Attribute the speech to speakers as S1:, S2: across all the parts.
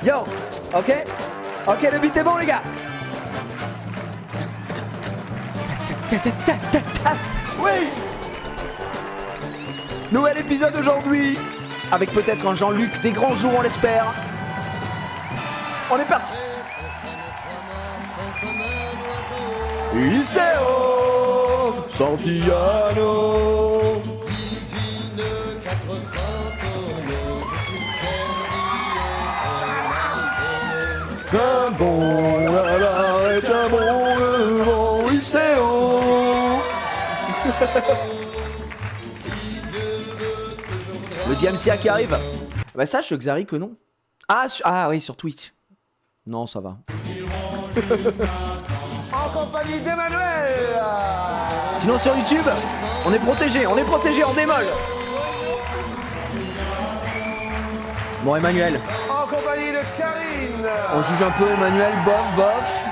S1: Yo, ok. Ok, le beat est bon les gars. Oui. Nouvel épisode aujourd'hui. Avec peut-être un Jean-Luc, des grands jours on l'espère. On est parti. Iseo Santillano. Un bon là est un bon devant Iseo. Le DMCA qui arrive. Bah sache Xari que non. Ah oui sur Twitch. Non ça va.
S2: En compagnie d'Emmanuel.
S1: Sinon sur YouTube, on est protégé en démol. Bon Emmanuel.
S2: En compagnie de Karine.
S1: On juge un peu Emmanuel, bof.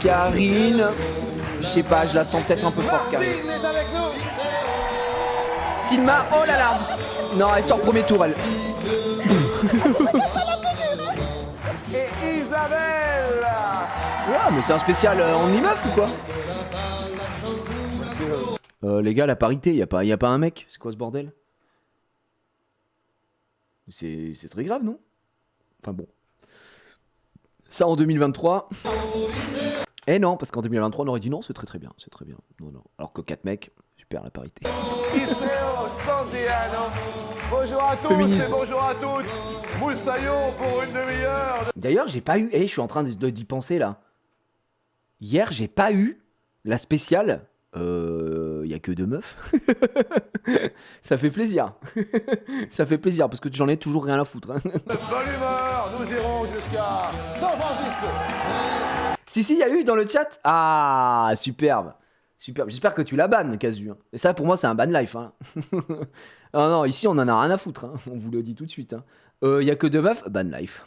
S1: Karine. Je sais pas, je la sens peut-être un peu fort Karine.
S2: Martine est avec nous.
S1: Tilma, oh là là. Non, elle sort premier tour elle.
S2: Et Isabelle.
S1: Ah mais c'est un spécial en meuf ou quoi? Les gars, la parité, y a pas un mec, c'est quoi ce bordel? C'est très grave, non? Enfin bon. Ça en 2023. Eh non, parce qu'en 2023 on aurait dit non, c'est très bien, c'est très bien. Non. Alors que 4 mecs, super la parité.
S2: Iseo Santillano. Bonjour à tous
S1: Féminisme.
S2: et bonjour à toutes. Moussaillon pour une demi-heure.
S1: D'ailleurs, j'ai pas eu. Je suis en train d'y penser là. Hier, j'ai pas eu la spéciale. Y a que 2 meufs. Ça fait plaisir. Ça fait plaisir parce que j'en ai toujours rien à foutre. Hein.
S2: Bonne humeur, nous irons jusqu'à San Francisco.
S1: Si, y a eu dans le chat. Ah, superbe. J'espère que tu la bannes, Casu. Et ça, pour moi, c'est un ban life. Hein. Non, ici, on en a rien à foutre. Hein. On vous le dit tout de suite. Hein. Y a que 2 meufs, ban life.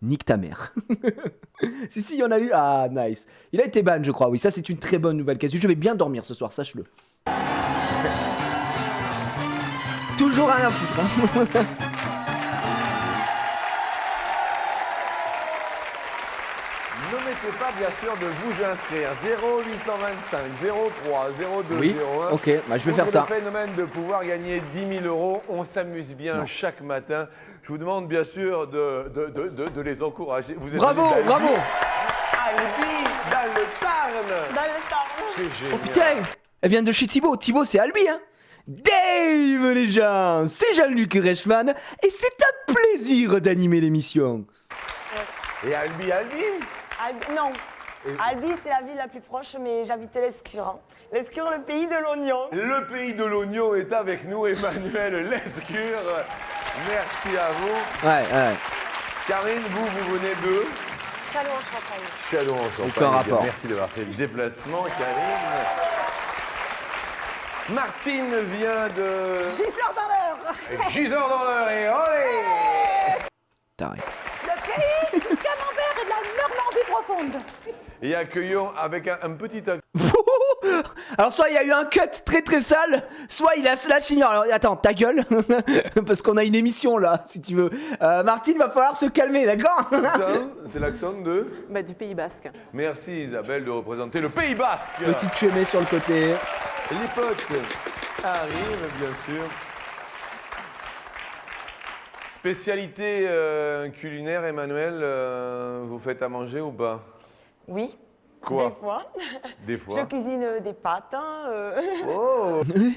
S1: Nique ta mère. Si, y en a eu. Ah, nice. Il a été ban, je crois. Oui, ça, c'est une très bonne nouvelle, Casu. Je vais bien dormir ce soir, sache-le. Toujours rien à foutre. Hein.
S2: N'omettez pas bien sûr de vous inscrire. 0825 03 02
S1: Oui,
S2: 01.
S1: ok, bah, je vais
S2: Pour
S1: faire ça.
S2: Le phénomène de pouvoir gagner 10 000 euros, on s'amuse bien chaque matin. Je vous demande bien sûr de les encourager. Vous êtes
S1: Bravo.
S2: Albi dans le Tarn. C'est génial.
S1: Oh putain, elle vient de chez Thibaut. Thibaut, c'est Albi, hein. Dave, les gens, c'est Jean-Luc Reichmann et c'est un plaisir d'animer l'émission.
S2: Et Albi.
S3: Non. Albi, c'est la ville la plus proche, mais j'habite Lescure. Hein. Lescure, le pays de l'oignon.
S2: Le pays de l'oignon est avec nous, Emmanuel Lescure. Merci à vous.
S1: Ouais.
S2: Karine, vous venez de
S3: Châlons-en-Champagne.
S2: Châlons-en-Champagne.
S1: Aucun rapport.
S2: Merci d'avoir fait le déplacement, Karine. Martine vient de
S3: Gisors dans l'heure.
S2: Gisors dans l'heure et olé.
S1: Taré.
S3: Le pays du camembert et de la Normandie profonde.
S2: Et accueillons avec un petit
S1: Alors soit il y a eu un cut très sale, soit il a slash ignore. Alors attends, ta gueule, parce qu'on a une émission là, si tu veux. Martine, va falloir se calmer, d'accord?
S2: accent. C'est l'accent de...
S3: Du Pays Basque.
S2: Merci Isabelle de représenter le Pays Basque.
S1: Petite chemin sur le côté.
S2: Les potes arrivent, bien sûr. Spécialité culinaire, Emmanuel, vous faites à manger ou pas?
S3: Oui.
S2: Quoi?
S3: Des fois.
S2: Des fois.
S3: Je cuisine des pâtes. Hein,
S2: Oh, allez.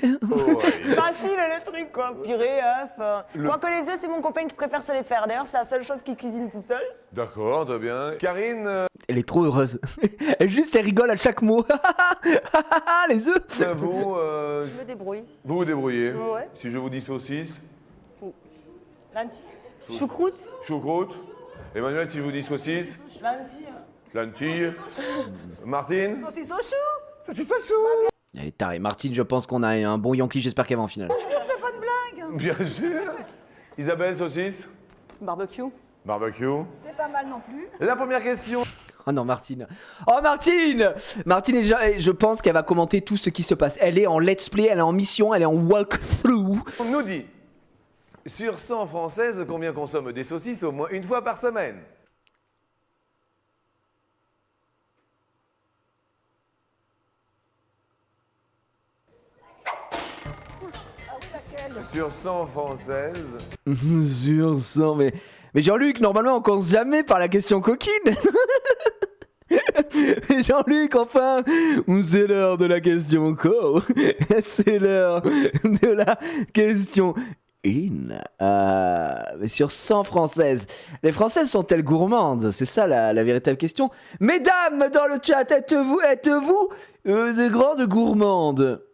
S3: Facile le truc, quoi. Purée, œufs. Quoique les œufs, c'est mon copain qui préfère se les faire. D'ailleurs, c'est la seule chose qu'il cuisine tout seul.
S2: D'accord, très bien. Karine,
S1: Elle est trop heureuse. Elle rigole à chaque mot. Les œufs.
S2: vous,
S3: Je me débrouille.
S2: vous vous débrouillez.
S3: Ouais.
S2: Si je vous dis saucisse,
S3: Lentilles. Choucroute.
S2: choucroute. Emmanuel, si je vous dis saucisse,
S3: Lentilles.
S2: lentilles. Martine,
S3: Saucisse au chou.
S2: saucisse au chou.
S1: Elle est tarée. Martine, je pense qu'on a un bon Yankee, j'espère qu'elle va en finale.
S3: C'était pas une blague.
S2: Bien sûr. Isabelle, saucisse,
S3: Barbecue.
S2: barbecue.
S3: C'est pas mal non plus.
S2: La première question.
S1: Oh non, Martine. Oh, Martine. Martine, je pense qu'elle va commenter tout ce qui se passe. Elle est en let's play, elle est en mission, elle est en walkthrough.
S2: On nous dit, Sur 100 Françaises, combien consomment des saucisses au moins une fois par semaine? Sur 100 Françaises.
S1: Sur 100, mais Jean-Luc, normalement on commence jamais par la question coquine. Jean-Luc, enfin, c'est l'heure de la question co. C'est l'heure de la question in. Sur 100 Françaises, les Françaises sont-elles gourmandes? C'est ça la véritable question. Mesdames dans le chat, êtes-vous des grandes gourmandes?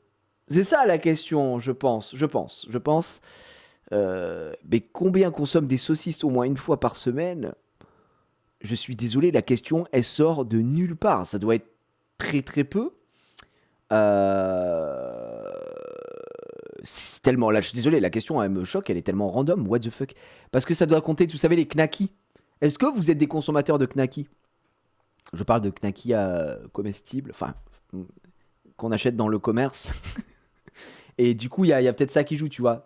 S1: C'est ça la question, je pense. Mais combien consomment des saucisses au moins une fois par semaine? Je suis désolé, la question, elle sort de nulle part. Ça doit être très très peu. C'est tellement... Là, je suis désolé, la question, elle me choque, elle est tellement random. What the fuck? Parce que ça doit compter, vous savez, les knackis. Est-ce que vous êtes des consommateurs de knackis? Je parle de knackis comestibles, enfin, qu'on achète dans le commerce. Et du coup, il y a peut-être ça qui joue, tu vois.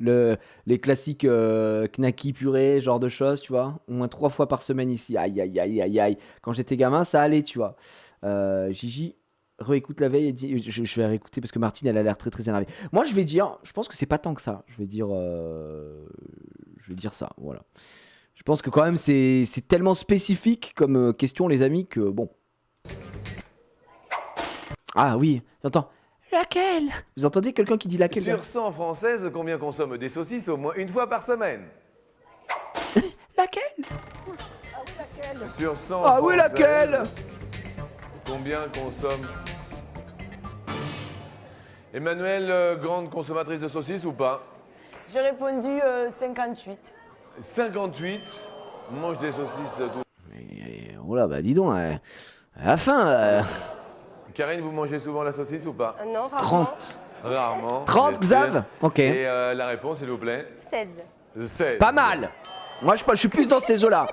S1: Les classiques knackis purée, genre de choses, tu vois. Au moins 3 fois par semaine ici. Aïe, aïe, aïe, aïe, aïe. Quand j'étais gamin, ça allait, tu vois. Gigi, réécoute la veille et dis... Je vais réécouter parce que Martine, elle a l'air très, très énervée. Moi, je vais dire... Je pense que c'est pas tant que ça. Je vais dire ça, voilà. Je pense que quand même, c'est tellement spécifique comme question, les amis, que bon... Ah oui, j'entends... Laquelle? Vous entendez quelqu'un qui dit laquelle?
S2: Sur 100 Françaises, combien consomment des saucisses au moins une fois par semaine?
S1: Laquelle?
S2: Sur 100
S1: Ah oui,
S2: Françaises,
S1: laquelle?
S2: combien consomment... Emmanuel, grande consommatrice de saucisses ou pas?
S3: J'ai répondu 58.
S2: 58, mange des saucisses tout.
S1: Oh là, bah dis donc, à la fin,
S2: Karine, vous mangez souvent la saucisse ou pas?
S3: Non, rarement.
S1: 30.
S2: Rarement.
S1: 30,
S2: bien sûr.
S1: Xav? Ok.
S2: Et la réponse, s'il vous plaît?
S3: 16.
S2: 16.
S1: Pas mal. Moi, je suis plus dans ces eaux-là.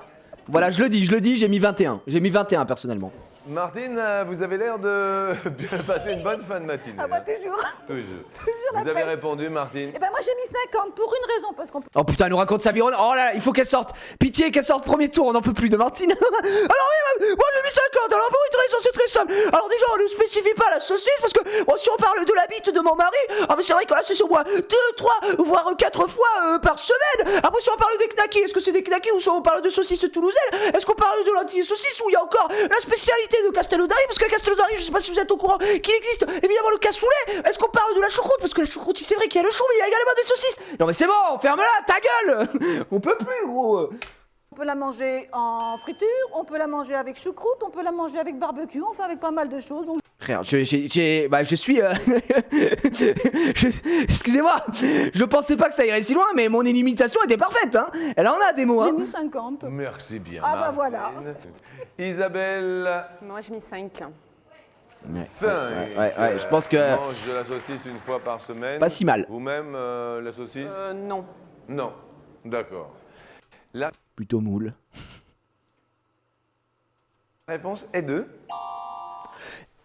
S1: Voilà, je le dis, j'ai mis 21. J'ai mis 21, personnellement.
S2: Martine, vous avez l'air de bien passer une bonne fin de matinée.
S4: Ah bah
S2: hein.
S4: toujours.
S2: Toujours.
S4: la
S2: Vous avez
S4: pêche.
S2: répondu, Martine?
S4: Eh ben moi j'ai mis 50 pour une raison, parce qu'on peut...
S1: Oh putain, elle nous raconte sa vie. Oh là, il faut qu'elle sorte. Pitié, qu'elle sorte premier tour, on n'en peut plus de Martine. Alors oui, moi j'ai mis 50. Alors pour une raison, c'est très simple. Alors déjà, on ne spécifie pas la saucisse, parce que bon, si on parle de la bite de mon mari, ah mais c'est vrai que là c'est au moins 2, 3, voire 4 fois par semaine. Après, si on parle des knackis, est-ce que c'est des knackis ou si on parle de saucisses toulousaines? Est-ce qu'on parle de lentilles saucisses ou il y a encore la spécialité de Castelnaudary? Parce que Castelnaudary, je sais pas si vous êtes au courant qu'il existe évidemment le cassoulet. Est-ce qu'on parle de la choucroute? Parce que la choucroute, c'est vrai qu'il y a le chou, mais il y a également des saucisses. Non mais c'est bon, ferme-la, ta gueule. On peut plus, gros.
S4: On peut la manger en friture, on peut la manger avec choucroute, on peut la manger avec barbecue, enfin avec pas mal de choses. Donc...
S1: Frère, je suis... Excusez-moi, je pensais pas que ça irait si loin, mais mon illimitation était parfaite, hein. Elle en a des mots,
S4: J'ai
S1: hein.
S4: mis 50.
S2: Merci bien.
S4: Ah bah
S2: Martine.
S4: voilà.
S2: Isabelle,
S5: Moi, je mets 5.
S2: 5.
S1: Ouais, je pense que...
S2: Mange de la saucisse une fois par semaine.
S1: Pas si mal.
S2: Vous-même, la saucisse?
S5: Non.
S2: Non. D'accord. La
S1: Plutôt moule.
S2: réponse est 2.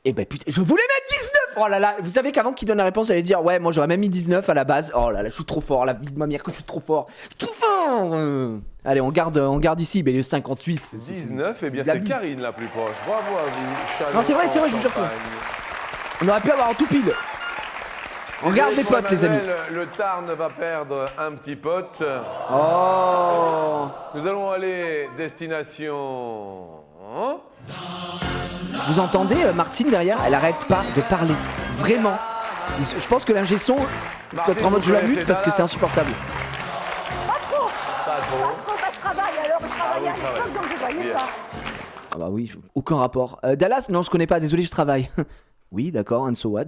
S1: Eh ben putain, je voulais mettre 19. Oh là là, vous savez qu'avant qu'il donne la réponse, j'allais dire ouais, moi j'aurais même mis 19 à la base. Oh là là, je suis trop fort, la vie de ma mère que je suis trop fort. Trop fort. Allez, on garde ici, mais le 58.
S2: 19, eh bien
S1: la
S2: c'est
S1: vie.
S2: Karine la plus proche. Bravo à vous. Chalon
S1: Non, c'est vrai, je vous jure, c'est vrai. On aurait pu avoir un tout pile. On garde les potes, les amis.
S2: Le Tarn va perdre un petit pote.
S1: Oh.
S2: Nous allons aller destination... Hein?
S1: Vous entendez Martine derrière? Elle arrête pas de parler. Vraiment. Je pense que l'ingé son doit être en mode je la mute parce que c'est insupportable.
S4: Pas trop.
S2: Pas trop.
S4: Pas trop, bah, je travaille alors, je travaillais à
S2: vous travaillez.
S4: l'époque, donc je voyais
S2: Bien.
S4: pas.
S1: Ah bah oui, aucun rapport. Dallas? Non, je connais pas, désolé, je travaille. Oui, d'accord, and so what?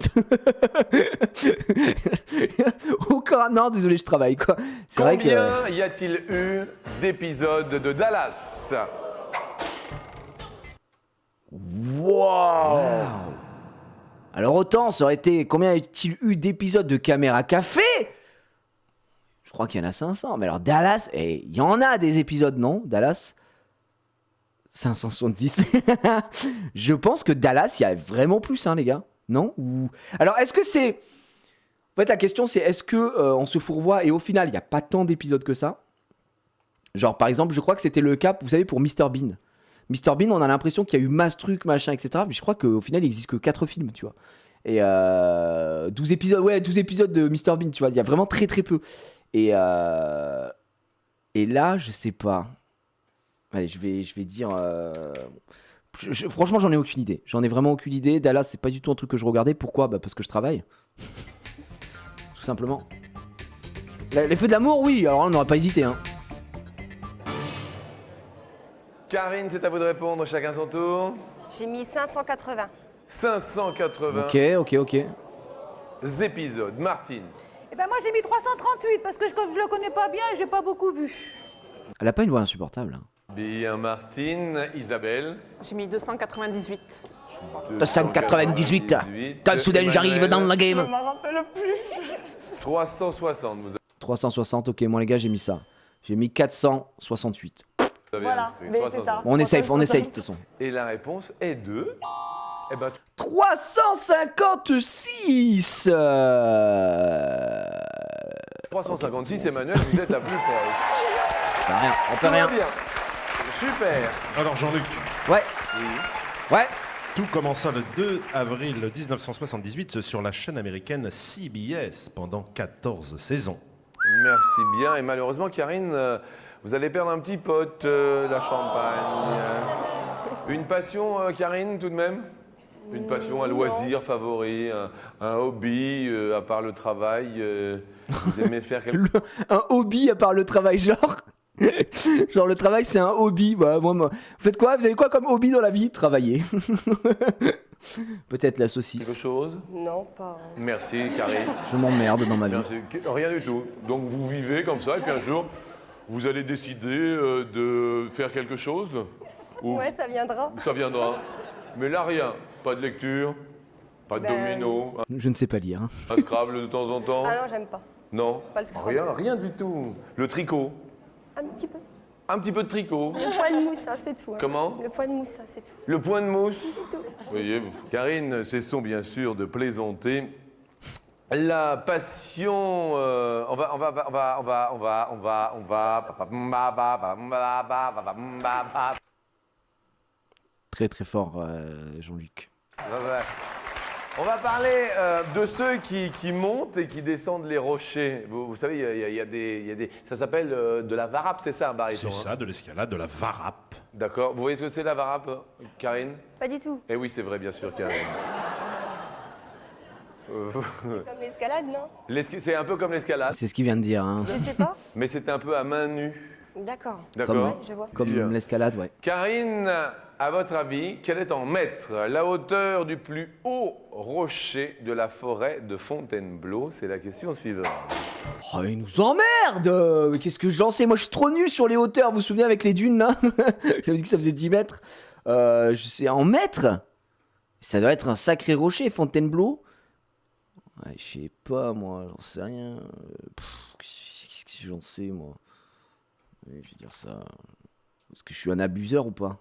S1: Aucun... Non, désolé, je travaille, quoi. C'est vrai que...
S2: Combien y a-t-il eu d'épisodes de Dallas?
S1: Wow. Alors autant, ça aurait été... Combien y a-t-il eu d'épisodes de Caméra Café? Je crois qu'il y en a 500. Mais alors Dallas, il y en a des épisodes, non? Dallas 570. Je pense que Dallas, il y a vraiment plus, hein, les gars. Non? Ou... Alors, est-ce que c'est... En fait, la question, c'est est-ce que on se fourvoie et au final, il n'y a pas tant d'épisodes que ça. Genre, par exemple, je crois que c'était le cas, vous savez, pour Mr Bean. Mr Bean, on a l'impression qu'il y a eu masse trucs, machin, etc. Mais je crois qu'au final, il n'existe que 4 films, tu vois. Et 12 épisodes de Mr Bean, tu vois. Il y a vraiment très très peu. Et là, je sais pas. Allez, je vais dire... franchement, j'en ai aucune idée. J'en ai vraiment aucune idée. Dallas, c'est pas du tout un truc que je regardais. Pourquoi ? Bah parce que je travaille. Tout simplement. Les Feux de l'amour, oui. Alors là, on n'aurait pas hésité, hein.
S2: Karine, c'est à vous de répondre, chacun son tour.
S3: J'ai mis 580.
S2: 580
S1: Ok.
S2: épisodes. Martine.
S4: Eh ben moi j'ai mis 338 parce que je le connais pas bien et j'ai pas beaucoup vu.
S1: Elle a pas une voix insupportable. Hein.
S2: Bien, Martine. Isabelle.
S5: J'ai mis 298.
S1: 298. Quand soudain j'arrive dans la game.
S3: Je m'en rappelle plus.
S2: 360, vous
S1: 360, ok, moi les gars, j'ai mis ça. J'ai mis 468.
S2: avez
S3: Voilà,
S2: inscrit.
S3: mais
S2: 360.
S3: c'est ça.
S1: On est safe de toute façon.
S2: Et la réponse est de... Eh ben,
S1: 356
S2: 356, Emmanuel, vous êtes la plus proche.
S1: On peut
S2: Tout va
S1: rien.
S2: bien. Super.
S6: Alors Jean-Luc,
S1: Ouais. Ouais.
S6: tout commença le 2 avril 1978 sur la chaîne américaine CBS pendant 14 saisons.
S2: Merci bien. Et malheureusement, Karine, vous allez perdre un petit pote, la champagne. Une passion, Karine, tout de même? Une passion, un loisir favori, un hobby, à part le travail, vous aimez faire quelque chose?
S1: Un hobby à part le travail, genre. Genre le travail c'est un hobby. Bah, moi, vous faites quoi? Vous avez quoi comme hobby dans la vie? Travailler. Peut-être la saucisse.
S2: Quelque chose?
S3: Non, pas.
S2: Merci, Karine.
S1: Je m'emmerde dans ma vie.
S2: Merci. Rien du tout. Donc vous vivez comme ça, et puis un jour, vous allez décider de faire quelque chose? Ou
S3: Ouais, ça viendra.
S2: ça viendra. Mais là, rien. Pas de lecture, pas de domino,
S1: Je ne sais pas lire. Hein.
S2: un Scrabble de temps en temps?
S3: Ah non, j'aime pas.
S2: Non?
S3: Pas le Scrabble.
S2: Rien du tout. Le tricot?
S3: Un petit peu.
S2: Un petit peu de tricot.
S3: Le point de mousse, ça, c'est tout. hein.
S2: Comment?
S3: Le point de mousse, ça, c'est tout.
S2: Le point de mousse?
S3: C'est tout.
S2: Vous voyez, Karine, cessons bien sûr de plaisanter. La passion,
S1: Très très fort, Jean-Luc.
S2: On va parler de ceux qui montent et qui descendent les rochers. Vous savez, il y a des, ça s'appelle de la varap, c'est ça, un baryton?
S6: C'est ça, de l'escalade, de la varap.
S2: D'accord. Vous voyez ce que c'est la varap, Karine?
S3: Pas du tout.
S2: Eh oui, c'est vrai, bien sûr, Karine.
S3: Comme l'escalade, non?
S2: C'est un peu comme l'escalade,
S1: C'est ce qu'il vient de dire. Hein.
S3: Je sais pas.
S2: mais c'est un peu à main nue.
S3: D'accord.
S2: D'accord.
S3: Ouais, je vois.
S1: Comme
S2: Bien.
S1: l'escalade, ouais.
S2: Karine, à votre avis, quelle est en mètres la hauteur du plus haut rocher de la forêt de Fontainebleau? C'est la question suivante.
S1: Oh, il nous emmerde. Mais qu'est-ce que j'en sais? Moi, je suis trop nul sur les hauteurs. Vous vous souvenez avec les dunes, là? J'avais dit que ça faisait 10 mètres. Je sais, en mètres? Ça doit être un sacré rocher, Fontainebleau. Ouais, je sais pas, moi, j'en sais rien. Qu'est-ce que j'en sais, moi? Ouais, je vais dire ça. Est-ce que je suis un abuseur ou pas?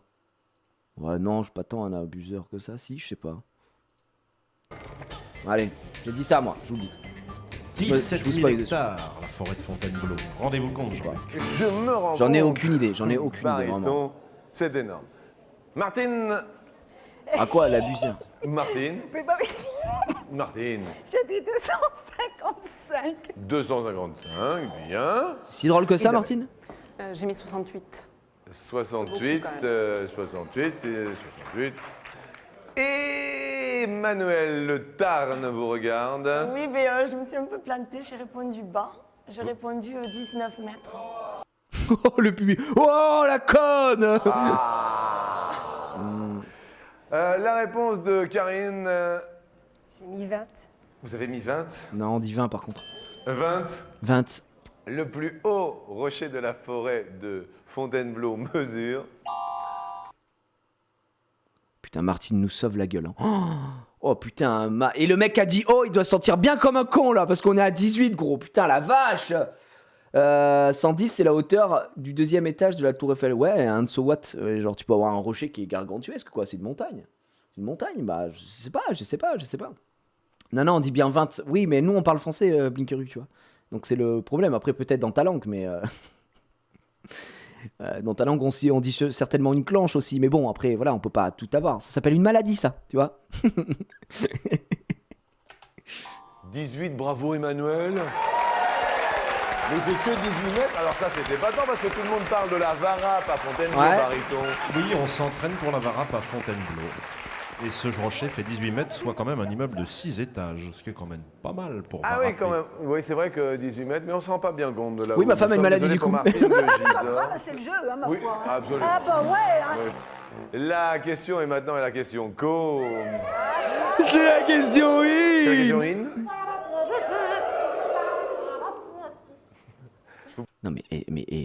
S1: Ouais, non, je suis pas tant un abuseur que ça, si, je sais pas. Allez, j'ai dit ça, moi, je vous le dis.
S6: 17
S1: je vous
S6: 000
S1: spoil dessus.
S6: hectares, la forêt de Fontainebleau. Rendez-vous compte, Jean-Luc.
S2: Je me rends compte.
S1: J'en ai aucune idée, vraiment.
S2: Baryton, c'est énorme. Martine,
S1: À quoi, l'abuseur?
S2: Martine,
S4: Mais bah oui,
S2: Martine,
S4: j'ai mis 255.
S2: 255, bien.
S1: Si drôle que ça, Martine?
S5: J'ai mis 68.
S2: 68,
S5: Beaucoup, quand
S2: 68, 68. Et Emmanuel Le Tarn vous regarde.
S3: Oui, mais je me suis un peu plantée. J'ai répondu bas. J'ai répondu 19 mètres.
S1: Oh, le public. Oh, la conne.
S2: La réponse de Karine,
S3: J'ai mis 20.
S2: vous avez mis 20.
S1: Non, on dit 20 par contre.
S2: 20.
S1: 20.
S2: Le plus haut rocher de la forêt de Fontainebleau mesure.
S1: Putain, Martine nous sauve la gueule. Hein. Oh putain, et le mec a dit oh, il doit se sentir bien comme un con là, parce qu'on est à 18, gros. Putain, la vache. 110, c'est la hauteur du deuxième étage de la Tour Eiffel. Ouais, un so what. Genre, tu peux avoir un rocher qui est gargantuesque, quoi. C'est une montagne. C'est une montagne, bah, je sais pas. Non, on dit bien 20. Oui, mais nous, on parle français, Blinkeru, tu vois. Donc c'est le problème. Après, peut-être dans ta langue, mais... dans ta langue, on dit certainement une clenche aussi. Mais bon, après, voilà, on peut pas tout avoir. Ça s'appelle une maladie, ça, tu vois.
S2: 18, bravo Emmanuel. Mais il fait que 18 mètres. Alors ça, c'était pas tant parce que tout le monde parle de la Varap à Fontainebleau,
S1: Ouais.
S2: Bariton.
S6: Oui, on s'entraîne pour la Varap à Fontainebleau. Et ce rocher fait 18 mètres, soit quand même un immeuble de 6 étages, ce qui est quand même pas mal pour
S2: Ah
S6: Varap.
S2: oui, quand même. Oui, c'est vrai que 18 mètres, mais on se rend pas bien compte de là
S1: Oui,
S2: où
S1: ma
S2: nous
S1: femme a une
S2: sommes.
S1: maladie,
S2: Désolé
S1: du
S2: pour
S1: coup.
S2: Martine de Gisors.
S4: Ah, c'est le jeu, hein, ma
S2: Oui,
S4: foi. hein.
S2: absolument.
S4: Ah bah ouais. Hein.
S2: La question est maintenant la question co.
S1: C'est la question,
S2: C'est la
S1: oui.
S2: question in.
S1: Non, mais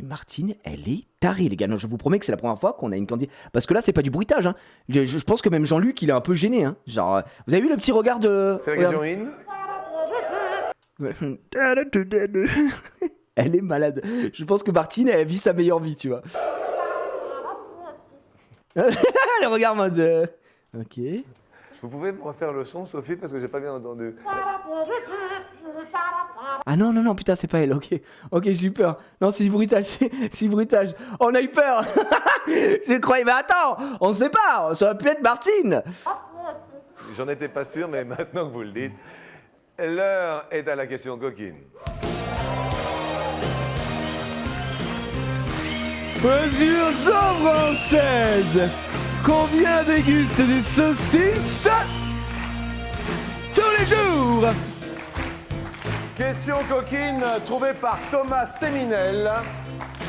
S1: Martine, elle est tarée, les gars. Non, je vous promets que c'est la première fois qu'on a une candidate. Parce que là, c'est pas du bruitage. Hein. Je pense que même Jean-Luc, il est un peu gêné. Hein. Genre, vous avez vu le petit regard de.
S2: C'est la question in.
S1: Elle est malade. Je pense que Martine, elle vit sa meilleure vie, tu vois. Le regard en mode. Ok.
S2: Vous pouvez me refaire le son, Sophie, parce que j'ai pas bien entendu.
S1: Ah non, putain, c'est pas elle, ok. Ok, j'ai eu peur. Non, c'est du bruitage, c'est du bruitage. On a eu peur. Je croyais, mais attends, on sait pas, ça aurait pu être Martine.
S2: J'en étais pas sûr, mais maintenant que vous le dites, l'heure est à la question coquine.
S1: Mesure 100 française. Combien déguste des saucisses tous les jours?
S2: Question coquine trouvée par Thomas Séminel,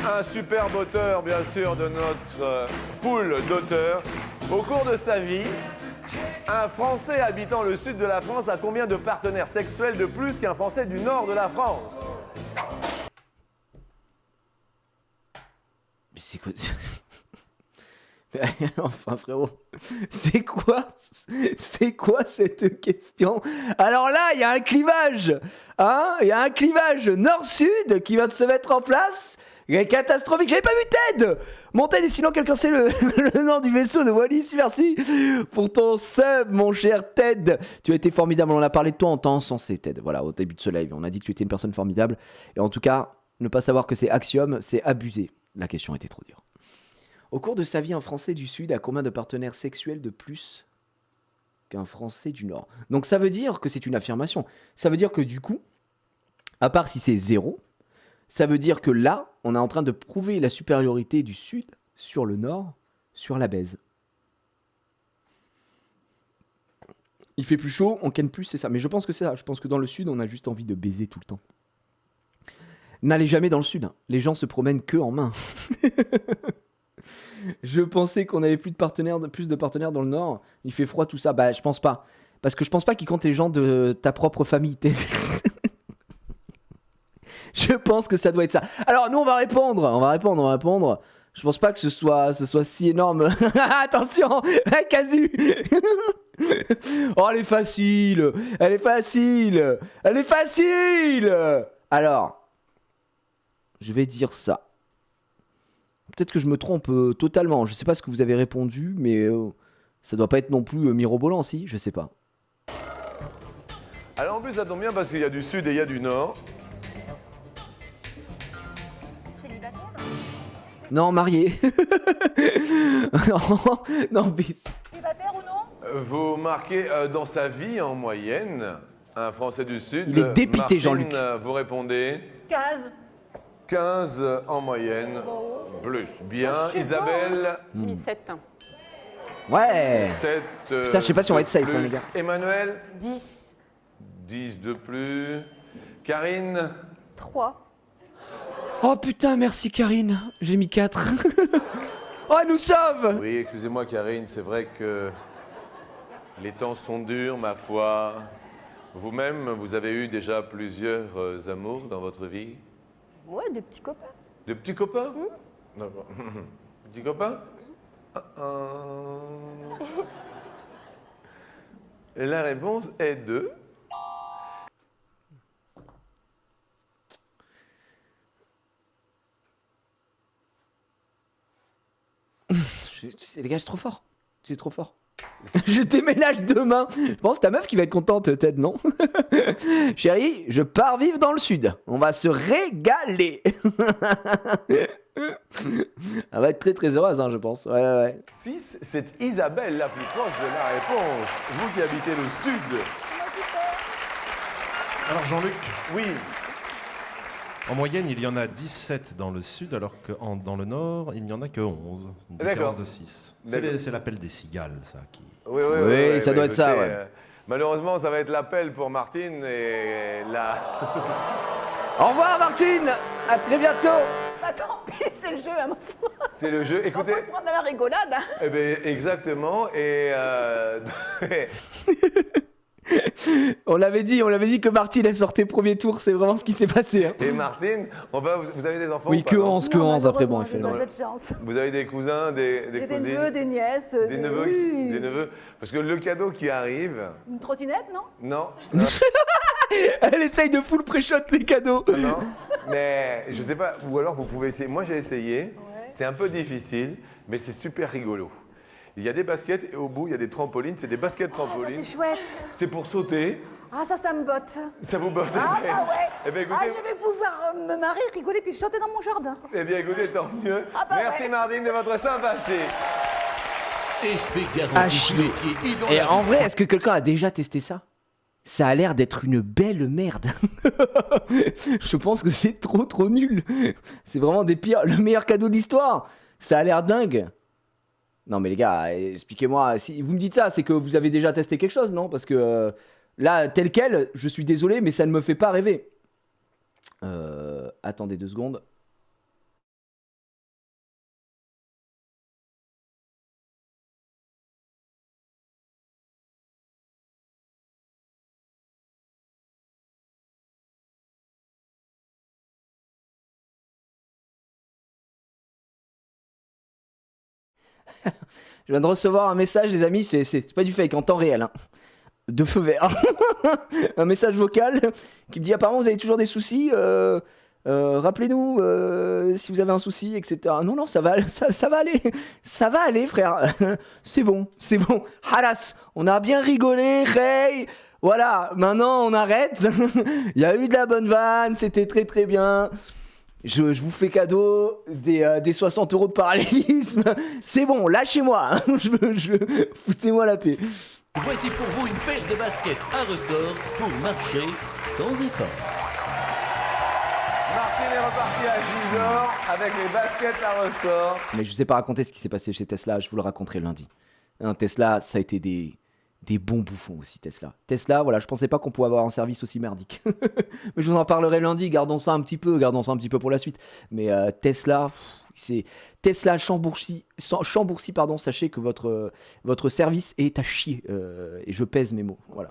S2: un superbe auteur, bien sûr, de notre pool d'auteurs. Au cours de sa vie, un Français habitant le sud de la France a combien de partenaires sexuels de plus qu'un Français du nord de la France?
S1: Mais c'est quoi? Enfin frérot, c'est quoi cette question? Alors là, il y a un clivage, hein? Il y a un clivage nord-sud qui vient de se mettre en place. Catastrophique, j'avais pas vu Ted. Mon Ted, et sinon quelqu'un sait le nom du vaisseau de Wallis, merci pour ton sub, mon cher Ted. Tu as été formidable, on a parlé de toi en temps sensé, Ted. Voilà, au début de ce live, on a dit que tu étais une personne formidable. Et en tout cas, ne pas savoir que c'est Axiom, c'est abusé. La question était trop dure. Au cours de sa vie, un Français du Sud a combien de partenaires sexuels de plus qu'un Français du Nord? Donc ça veut dire que c'est une affirmation. Ça veut dire que du coup, à part si c'est 0, ça veut dire que là, on est en train de prouver la supériorité du Sud sur le Nord, sur la baise. Il fait plus chaud, on ken plus, c'est ça. Mais je pense que c'est ça. Je pense que dans le Sud, on a juste envie de baiser tout le temps. N'allez jamais dans le Sud. Hein. Les gens se promènent que en main. Je pensais qu'on avait plus de partenaires dans le Nord. Il fait froid, tout ça. Bah, je pense pas. Parce que je pense pas qu'ils comptent les gens de ta propre famille. Je pense que ça doit être ça. Alors, nous, on va répondre. Je pense pas que ce soit si énorme. Attention, Casu. Oh, elle est facile. Alors, je vais dire ça. Peut-être que je me trompe totalement. Je sais pas ce que vous avez répondu, mais ça doit pas être non plus mirobolant, si. Je sais pas.
S2: Alors en plus, ça tombe bien parce qu'il y a du sud et il y a du nord.
S3: Célibataire?
S1: Non, marié. non, mais...
S4: Célibataire ou non?
S2: Vous marquez dans sa vie en moyenne, un Français du Sud.
S1: Il est dépité,
S2: Martine,
S1: Jean-Luc.
S2: Vous répondez
S4: 15.
S2: 15 en moyenne. Plus. Bien.
S4: Je sais
S2: Isabelle,
S5: J'ai mis 7.
S1: Ouais.
S2: 7.
S1: Putain, je sais pas si on va être safe, hein, les gars.
S2: Emmanuel,
S3: 10.
S2: 10 de plus. Karine,
S3: 3.
S1: Oh putain, merci Karine. J'ai mis 4. Oh, elle nous sauve.
S2: oui, excusez-moi Karine, c'est vrai que les temps sont durs, ma foi. Vous-même, vous avez eu déjà plusieurs amours dans votre vie?
S3: Ouais, des petits copains.
S2: Des petits copains? D'accord. Petits copains? La réponse est 2.
S1: Les gars, c'est trop fort. C'est trop fort. Je déménage demain. Je pense ta meuf qui va être contente, Ted, non? Chérie, je pars vivre dans le sud. On va se régaler. Elle va être très très heureuse, hein, je pense. Ouais.
S2: 6, c'est Isabelle la plus proche de la réponse. Vous qui habitez le sud.
S6: Alors Jean-Luc,
S2: Oui.
S6: en moyenne, il y en a 17 dans le sud, alors que dans le nord, il n'y en a que 11. Une
S2: D'accord.
S6: différence de 6.
S2: D'accord.
S6: C'est l'appel des cigales, ça.
S2: Oui,
S1: ça doit être ça, ouais.
S2: Malheureusement, ça va être l'appel pour Martine et la...
S1: Au revoir, Martine. À très bientôt.
S3: Bah tant pis, c'est le jeu, à ma foi.
S2: C'est le jeu.
S3: On
S2: Écoutez,
S3: peut le prendre à la rigolade. Hein.
S2: eh bien, exactement. Et
S1: On l'avait dit que Martine elle sortait premier tour, c'est vraiment ce qui s'est passé. Hein.
S2: et Martine, vous avez des enfants
S1: Oui,
S2: ou pas,
S1: que
S2: non
S1: 11, que 11 après bon,
S4: malheureusement,
S1: elle fait
S4: j'ai
S1: le-
S4: pas cette chance.
S2: Vous avez des cousins, des
S4: J'ai des
S2: cousines,
S4: neveux, des nièces.
S2: des neveux,
S4: oui.
S2: des neveux. Parce que le cadeau qui arrive,
S4: Une trottinette, non?
S2: non,
S1: Elle essaye de full pré-shot les cadeaux.
S2: non, mais je sais pas. Ou alors vous pouvez essayer. Moi j'ai essayé. C'est un peu difficile, mais c'est super rigolo. Il y a des baskets et au bout il y a des trampolines. C'est des baskets
S4: Ah, ça
S2: trampolines.
S4: c'est chouette.
S2: C'est pour sauter.
S4: Ah, ça me botte.
S2: Ça vous botte.
S4: Ah, bah ouais.
S2: Eh bien
S4: Ah,
S2: écoutez,
S4: je vais pouvoir me marrer, rigoler, puis chanter dans mon jardin.
S2: tant mieux.
S4: Ah bah
S2: Merci
S4: ouais.
S2: Martine de votre sympathie.
S7: Effet
S1: Ah,
S7: garanti
S1: chier.
S7: du métier et dans
S1: Et
S7: la
S1: en vrai, est-ce que quelqu'un a déjà testé ça? Ça a l'air d'être une belle merde. Je pense que c'est trop nul. C'est vraiment le meilleur cadeau de l'histoire. Ça a l'air dingue. Non mais les gars, expliquez-moi. Si vous me dites ça, c'est que vous avez déjà testé quelque chose, non? Parce que là, tel quel, je suis désolé, mais ça ne me fait pas rêver. Attendez 2 secondes. Je viens de recevoir un message, les amis, c'est pas du fake, en temps réel. Hein. De feu vert. Un message vocal qui me dit apparemment vous avez toujours des soucis. Rappelez-nous si vous avez un souci, etc. Non, ça va aller. Ça va aller, frère. C'est bon. Halas, on a bien rigolé, Ray. Voilà, maintenant on arrête. Il y a eu de la bonne vanne, c'était très bien. Je vous fais cadeau des 60 € de parallélisme. C'est bon, lâchez-moi. Foutez-moi la paix.
S7: Voici pour vous une paire de baskets à ressort pour marcher sans effort.
S2: Martine est repartie à Gisors avec les baskets à ressort.
S1: Mais je vous ai pas raconté ce qui s'est passé chez Tesla, je vous le raconterai lundi. Hein, Tesla, ça a été des bons bouffons aussi, Tesla, voilà, je pensais pas qu'on pouvait avoir un service aussi merdique. Mais je vous en parlerai lundi, gardons ça un petit peu pour la suite. Mais Tesla, c'est Tesla Chambourcy, pardon, sachez que votre service est à chier. Et je pèse mes mots, voilà.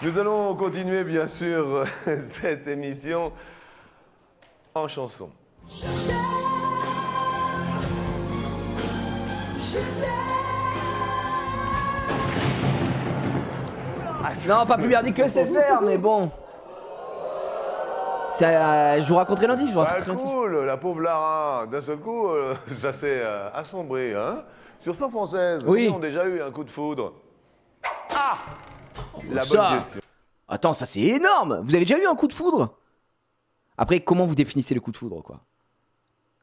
S2: Nous allons continuer bien sûr cette émission en chanson.
S1: Non, pas plus merdique que SFR, mais bon. Je vous raconterai lundi,
S2: Cool, la pauvre Lara, d'un seul coup, ça s'est assombri. Hein. Sur 100 françaises,
S1: Oui.
S2: qui ont déjà eu un coup de foudre? Ah, la
S1: Ça.
S2: bonne question.
S1: Attends, ça c'est énorme. Vous avez déjà eu un coup de foudre? Après, comment vous définissez le coup de foudre, quoi?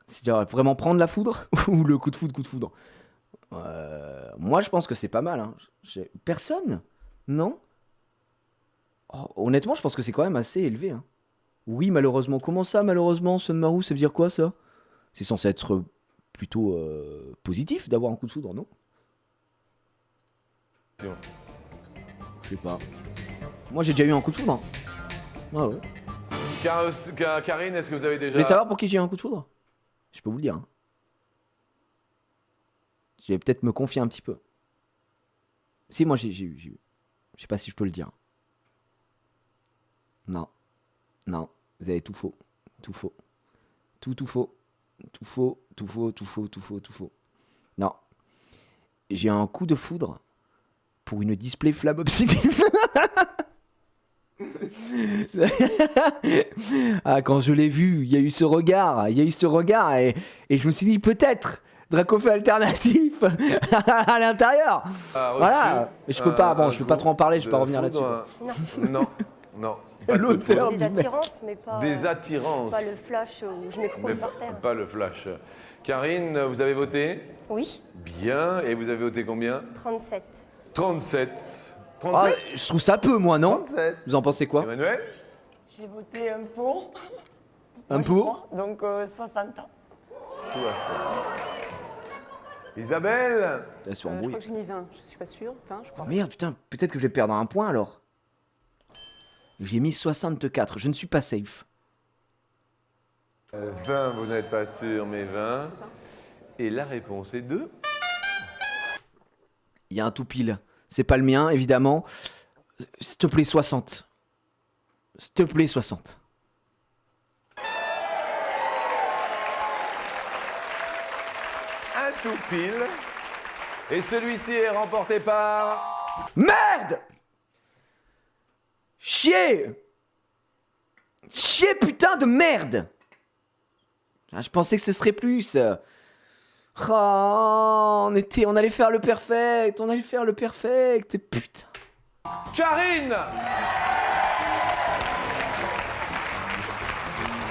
S1: C'est-à-dire vraiment prendre la foudre ou le coup de foudre? Moi, je pense que c'est pas mal. Hein. Personne? Non? Oh, honnêtement, je pense que c'est quand même assez élevé. Hein. Oui, malheureusement. Comment ça, malheureusement, Son Marou, ça veut dire quoi, ça? C'est censé être plutôt positif d'avoir un coup de foudre, non? Je sais pas. Moi, j'ai déjà eu un coup de foudre. Hein. Ah ouais.
S2: Karine, est-ce que vous avez déjà...
S1: Vous voulez savoir pour qui j'ai eu un coup de foudre? Je peux vous le dire. Hein. Je vais peut-être me confier un petit peu. Si, moi, j'ai eu. Je sais pas si je peux le dire. Non, vous avez tout faux. Tout faux. Tout faux. Non. J'ai un coup de foudre pour une display flamme obsidienne. Ah, quand je l'ai vu, il y a eu ce regard et je me suis dit peut-être Draco fait alternatif à l'intérieur.
S2: a reçu
S1: Voilà. Mais je peux pas,
S2: un
S1: je peux pas
S2: coup
S1: trop en parler, je vais pas
S2: de
S1: revenir là-dessus.
S2: foudre. Non, non. Pas de coup de
S1: L'auteur
S2: foudre.
S3: Des attirances, mais pas.
S2: Des attirances.
S3: Pas le flash où je m'écroule
S2: Mais
S3: par terre.
S2: pas le flash. Karine, vous avez voté?
S3: Oui,
S2: Bien. Et vous avez voté combien?
S3: 37.
S2: 37.
S1: Ah,
S2: 37.
S1: je trouve ça peu, moi, non?
S2: 37.
S1: Vous en pensez quoi?
S2: Emmanuel?
S3: J'ai voté un pour.
S1: Un pour?
S3: Donc 60 ans.
S2: 60. Isabelle?
S1: Là, sur
S5: Je
S1: embrouille.
S5: crois que j'ai mis 20, je suis pas sûre. 20, je crois.
S1: Merde, putain, peut-être que je vais perdre un point alors. J'ai mis 64, je ne suis pas safe.
S2: 20, vous n'êtes pas sûr, mais 20.
S5: C'est ça.
S2: Et la réponse est 2.
S1: Il y a un tout pile. C'est pas le mien, évidemment. S'il te plaît, 60. S'il te plaît, 60.
S2: Un tout pile. Et celui-ci est remporté par...
S1: Merde! Chier! Chier, putain de merde! Ah, je pensais que ce serait plus. Oh, on allait faire le perfect, et putain.
S2: Karine!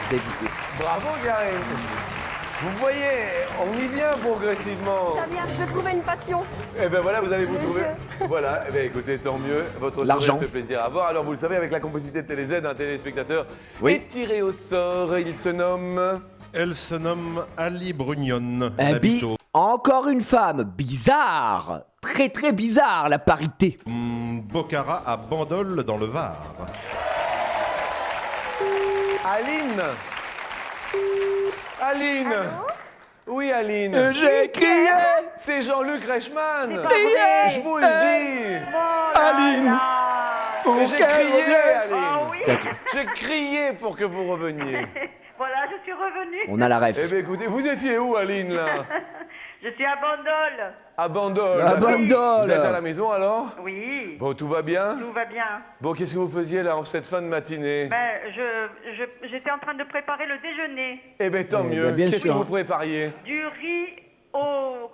S1: Dégoûté.
S2: Bravo, Karine. Vous voyez, on y vient progressivement.
S3: Très bien, je vais trouver une passion.
S2: Et ben voilà, vous allez vous
S3: Le
S2: trouver.
S3: jeu.
S2: Voilà, eh ben écoutez, tant mieux. Votre
S1: L'argent.
S2: sourire fait plaisir à voir. Alors vous le savez, avec la complicité de TéléZ, un téléspectateur
S1: Oui.
S2: est tiré au sort. Il se nomme...
S6: Elle se nomme Ali Brugnon.
S1: Eh,
S6: Habito.
S1: encore une femme bizarre, très très bizarre la parité.
S6: Bocara à Bandol dans le Var.
S2: Aline. Aline. Oui, Aline.
S1: J'ai crié,
S2: C'est Jean-Luc Reichmann.
S1: crié,
S2: Je vous le dis.
S1: Aline.
S2: Et j'ai crié, Aline.
S8: Oh oui,
S2: J'ai crié pour que vous reveniez.
S8: voilà, je suis revenue.
S1: On a la
S2: Eh
S1: ref.
S2: bien, écoutez, vous étiez où, Aline, là?
S8: Je suis à Bandol.
S2: À Bandol.
S1: À
S2: d'accord.
S1: Bandol.
S2: Vous êtes à la maison, alors?
S8: Oui,
S2: Bon, tout va bien?
S8: tout va bien.
S2: Bon, qu'est-ce que vous faisiez, là, en cette fin de matinée?
S8: Ben, j'étais en train de préparer le déjeuner.
S2: Eh bien, tant
S1: Eh
S2: mieux.
S1: ben, bien
S2: Qu'est-ce que
S1: sûr.
S2: vous prépariez?
S8: Du riz aux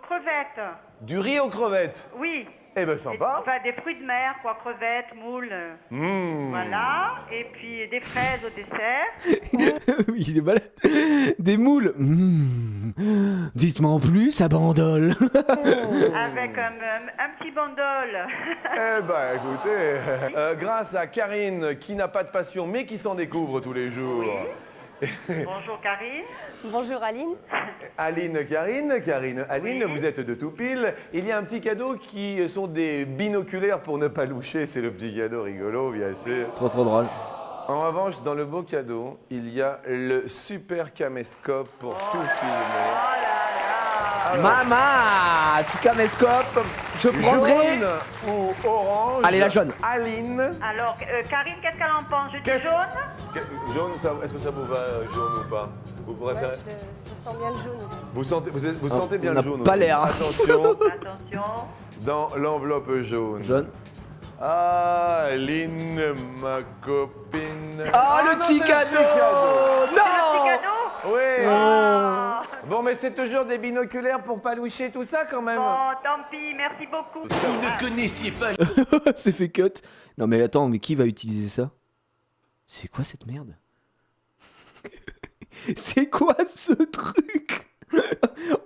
S8: crevettes.
S2: Du riz aux crevettes.
S8: Oui.
S2: Eh bien, sympa.
S8: Enfin, des fruits de mer, quoi, crevettes, moules. Voilà. Et puis des fraises au dessert.
S1: Il est malade. Des moules. Dites-moi en plus, à Bandol.
S8: Avec un petit bandol.
S2: Eh ben, écoutez, grâce à Karine, qui n'a pas de passion, mais qui s'en découvre tous les jours.
S8: Bonjour Karine.
S3: Bonjour Aline.
S2: Aline, Karine, Aline,
S8: Oui.
S2: vous êtes de tout pile. Il y a un petit cadeau qui sont des binoculaires pour ne pas loucher. C'est le petit cadeau rigolo, bien sûr.
S1: Trop trop drôle.
S2: En revanche, dans le beau cadeau, il y a le super caméscope pour tout filmer.
S1: Maman, petit caméscope. Je prendrai.
S2: Jaune ou orange.
S1: Allez, la jaune.
S2: Aline.
S8: Alors, Karine, qu'est-ce qu'elle en pense? Je dis
S2: Qu'est-ce-
S8: jaune?
S2: Jaune, est-ce que ça vous va, jaune ou pas? Vous préférez?
S3: Je sens bien le jaune aussi.
S2: Vous sentez bien
S1: on
S2: le
S1: n'a
S2: jaune
S1: pas
S2: aussi.
S1: l'air.
S2: Attention,
S8: Attention.
S2: dans l'enveloppe jaune.
S1: Jaune.
S2: Aline, ma copine.
S1: Ah, le
S2: non,
S1: petit
S2: c'est
S1: cadeau.
S8: Petit
S1: Non.
S8: cadeau?
S2: Oui. Bon, mais c'est toujours des binoculaires pour pas loucher tout ça quand même.
S8: Bon, tant pis, merci beaucoup.
S7: Vous ne connaissiez pas
S1: C'est fait cut. Non mais attends, mais qui va utiliser ça? C'est quoi cette merde? C'est quoi ce truc?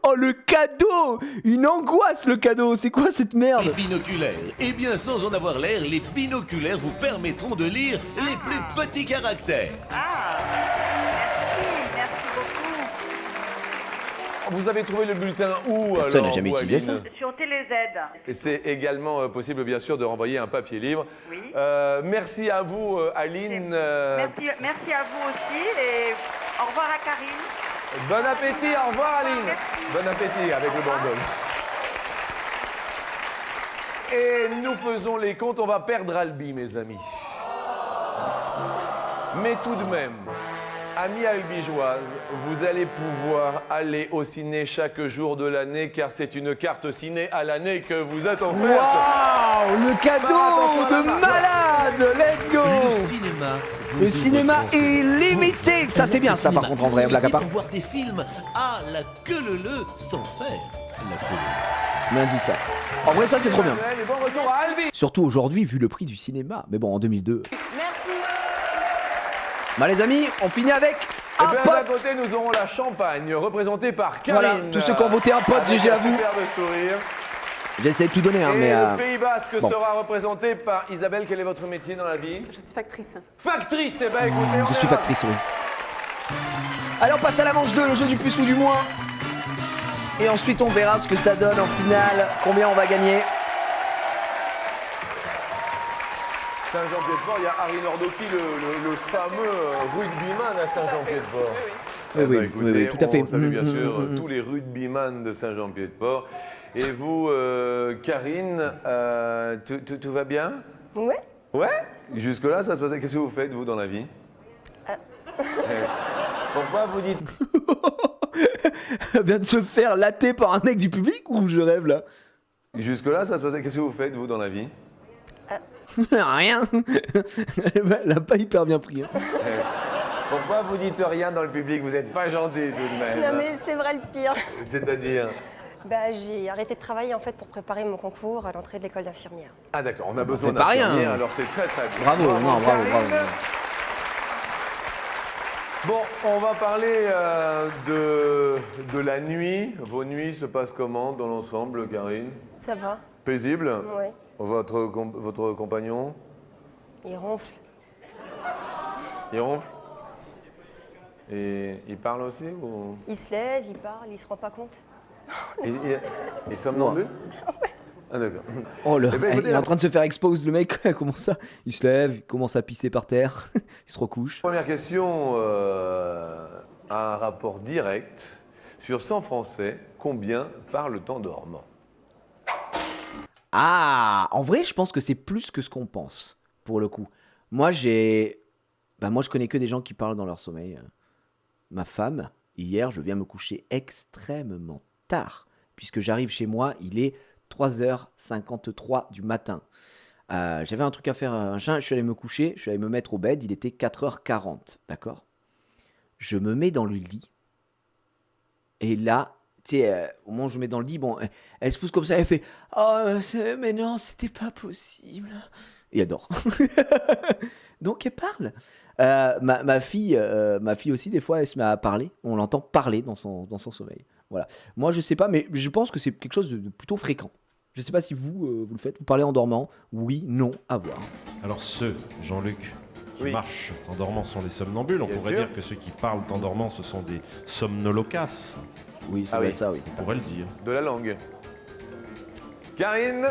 S1: Oh le cadeau! Une angoisse le cadeau! C'est quoi cette
S7: les
S1: merde?
S7: binoculaires. Eh bien, sans en avoir l'air, les binoculaires vous permettront de lire les plus petits caractères.
S8: Merci beaucoup.
S2: Vous avez trouvé le bulletin où
S1: Personne
S2: alors,
S1: n'a jamais
S2: vous,
S1: utilisé
S2: Aline?
S8: Sur TéléZ.
S2: Et c'est également possible, bien sûr, de renvoyer un papier libre.
S8: Oui.
S2: Merci à vous, Aline.
S8: Merci à vous aussi et au revoir à Karine.
S2: Bon appétit, au revoir, Aline.
S8: Merci.
S2: Bon appétit avec le bandol. Et nous faisons les comptes, on va perdre Albi, mes amis. Mais tout de même, amis albigeoises, vous allez pouvoir aller au ciné chaque jour de l'année, car c'est une carte ciné à l'année que vous êtes offerte.
S1: Waouh! Le cadeau
S2: Attention à la
S1: de
S2: marque.
S1: malade! Let's go!
S7: Le cinéma cinéma. Vous
S1: Le
S7: ouvrez
S1: cinéma
S7: grand cinéma.
S1: illimité. Ça, c'est bien, ça, par contre, en vrai, blague à part.
S7: Pour voir des films à la queue leu sans faire la queue leu.
S1: Bien dit ça. En vrai, ça, c'est trop bien.
S2: Et bon retour à Albi.
S1: Surtout aujourd'hui, vu le prix du cinéma. Mais bon, en 2002.
S3: Merci.
S1: Bah, les amis, on finit avec
S2: Et
S1: un
S2: bien d'un
S1: pote.
S2: côté, nous aurons la Champagne, représentée par Karine.
S1: Voilà, tous ceux qui ont voté un pote,
S2: avec
S1: GG à
S2: un
S1: vous.
S2: superbe sourire.
S1: J'essaie de tout donner, hein,
S2: Et
S1: mais.
S2: le Pays Basque
S1: bon.
S2: sera représenté par Isabelle. Quel est votre métier dans la vie?
S5: Je suis factrice.
S2: Factrice. Eh ben écoutez,
S1: Je suis factrice, oui. Allez, on passe à la manche 2, le jeu du plus ou du moins. Et ensuite, on verra ce que ça donne en finale, combien on va gagner.
S2: Saint-Jean-Pied-de-Port, il y a Harry Nordoki, le fameux rugbyman à Saint-Jean-Pied-de-Port.
S1: Oui,
S2: Eh ben,
S1: oui,
S2: écoutez,
S1: oui, oui, tout à fait.
S2: On salue bien sûr tous les rugbyman de Saint-Jean-Pied-de-Port. Et vous, Karine, tout va bien?
S3: Oui.
S2: Ouais? Jusque-là, ça se passait. Qu'est-ce que vous faites, vous, dans la vie? Pourquoi vous dites...
S1: Elle vient de se faire latter par un mec du public ou je rêve là?
S2: Jusque-là, ça se passait. Qu'est-ce que vous faites, vous, dans la vie?
S1: Rien. Elle a pas hyper bien pris. Hein.
S2: Pourquoi vous dites rien dans le public? Vous n'êtes pas gentil, tout de même.
S3: Non mais c'est vrai le pire.
S2: C'est-à-dire...
S9: Bah, j'ai arrêté de travailler en fait pour préparer mon concours à l'entrée de l'école d'infirmière.
S2: Ah d'accord, on a besoin
S1: fait pas rien.
S2: d'infirmières, alors c'est très très bien.
S1: Bravo, non, bravo,
S2: Karine.
S1: bravo.
S2: Bon, on va parler de la nuit. Vos nuits se passent comment dans l'ensemble, Karine?
S9: Ça va?
S2: Paisible?
S9: Ouais.
S2: Votre compagnon?
S9: Il ronfle.
S2: Il ronfle? Et il parle aussi ou...
S9: Il se lève, il parle, il se rend pas compte.
S2: Il est somnambule? Ah d'accord.
S1: Oh là,
S2: Eh ben, écoutez,
S1: il est en train de se faire expose le mec. Comment ça? Il se lève, il commence à pisser par terre, il se recouche.
S2: Première question a un rapport direct. Sur 100 Français, combien parlent en dormant?
S1: Ah, en vrai, je pense que c'est plus que ce qu'on pense, pour le coup. Moi, je connais que des gens qui parlent dans leur sommeil. Ma femme, hier, je viens me coucher extrêmement tard, puisque j'arrive chez moi, il est 3h53 du matin. J'avais un truc à faire, je suis allé me coucher, je suis allé me mettre au bed, il était 4h40, d'accord? Je me mets dans le lit, et là, tu sais, au moment où je me mets dans le lit, bon, elle se pousse comme ça, elle fait « Oh, mais non, c'était pas possible !» Et elle dort. Donc, elle parle. Ma fille aussi, des fois, elle se met à parler. On l'entend parler dans son sommeil. Voilà. Moi, je sais pas, mais je pense que c'est quelque chose de plutôt fréquent. Je sais pas si vous le faites. Vous parlez en dormant? Oui, non, à voir.
S6: Alors ceux, Jean-Luc, qui
S2: Oui.
S6: marchent en dormant sont des somnambules. On
S2: Bien
S6: pourrait
S2: sûr.
S6: dire que ceux qui parlent en dormant, ce sont des somnolocas.
S1: Oui, ça
S2: Ah
S1: va
S2: oui.
S1: être ça, oui.
S6: On pourrait le dire.
S2: De la langue. Karine?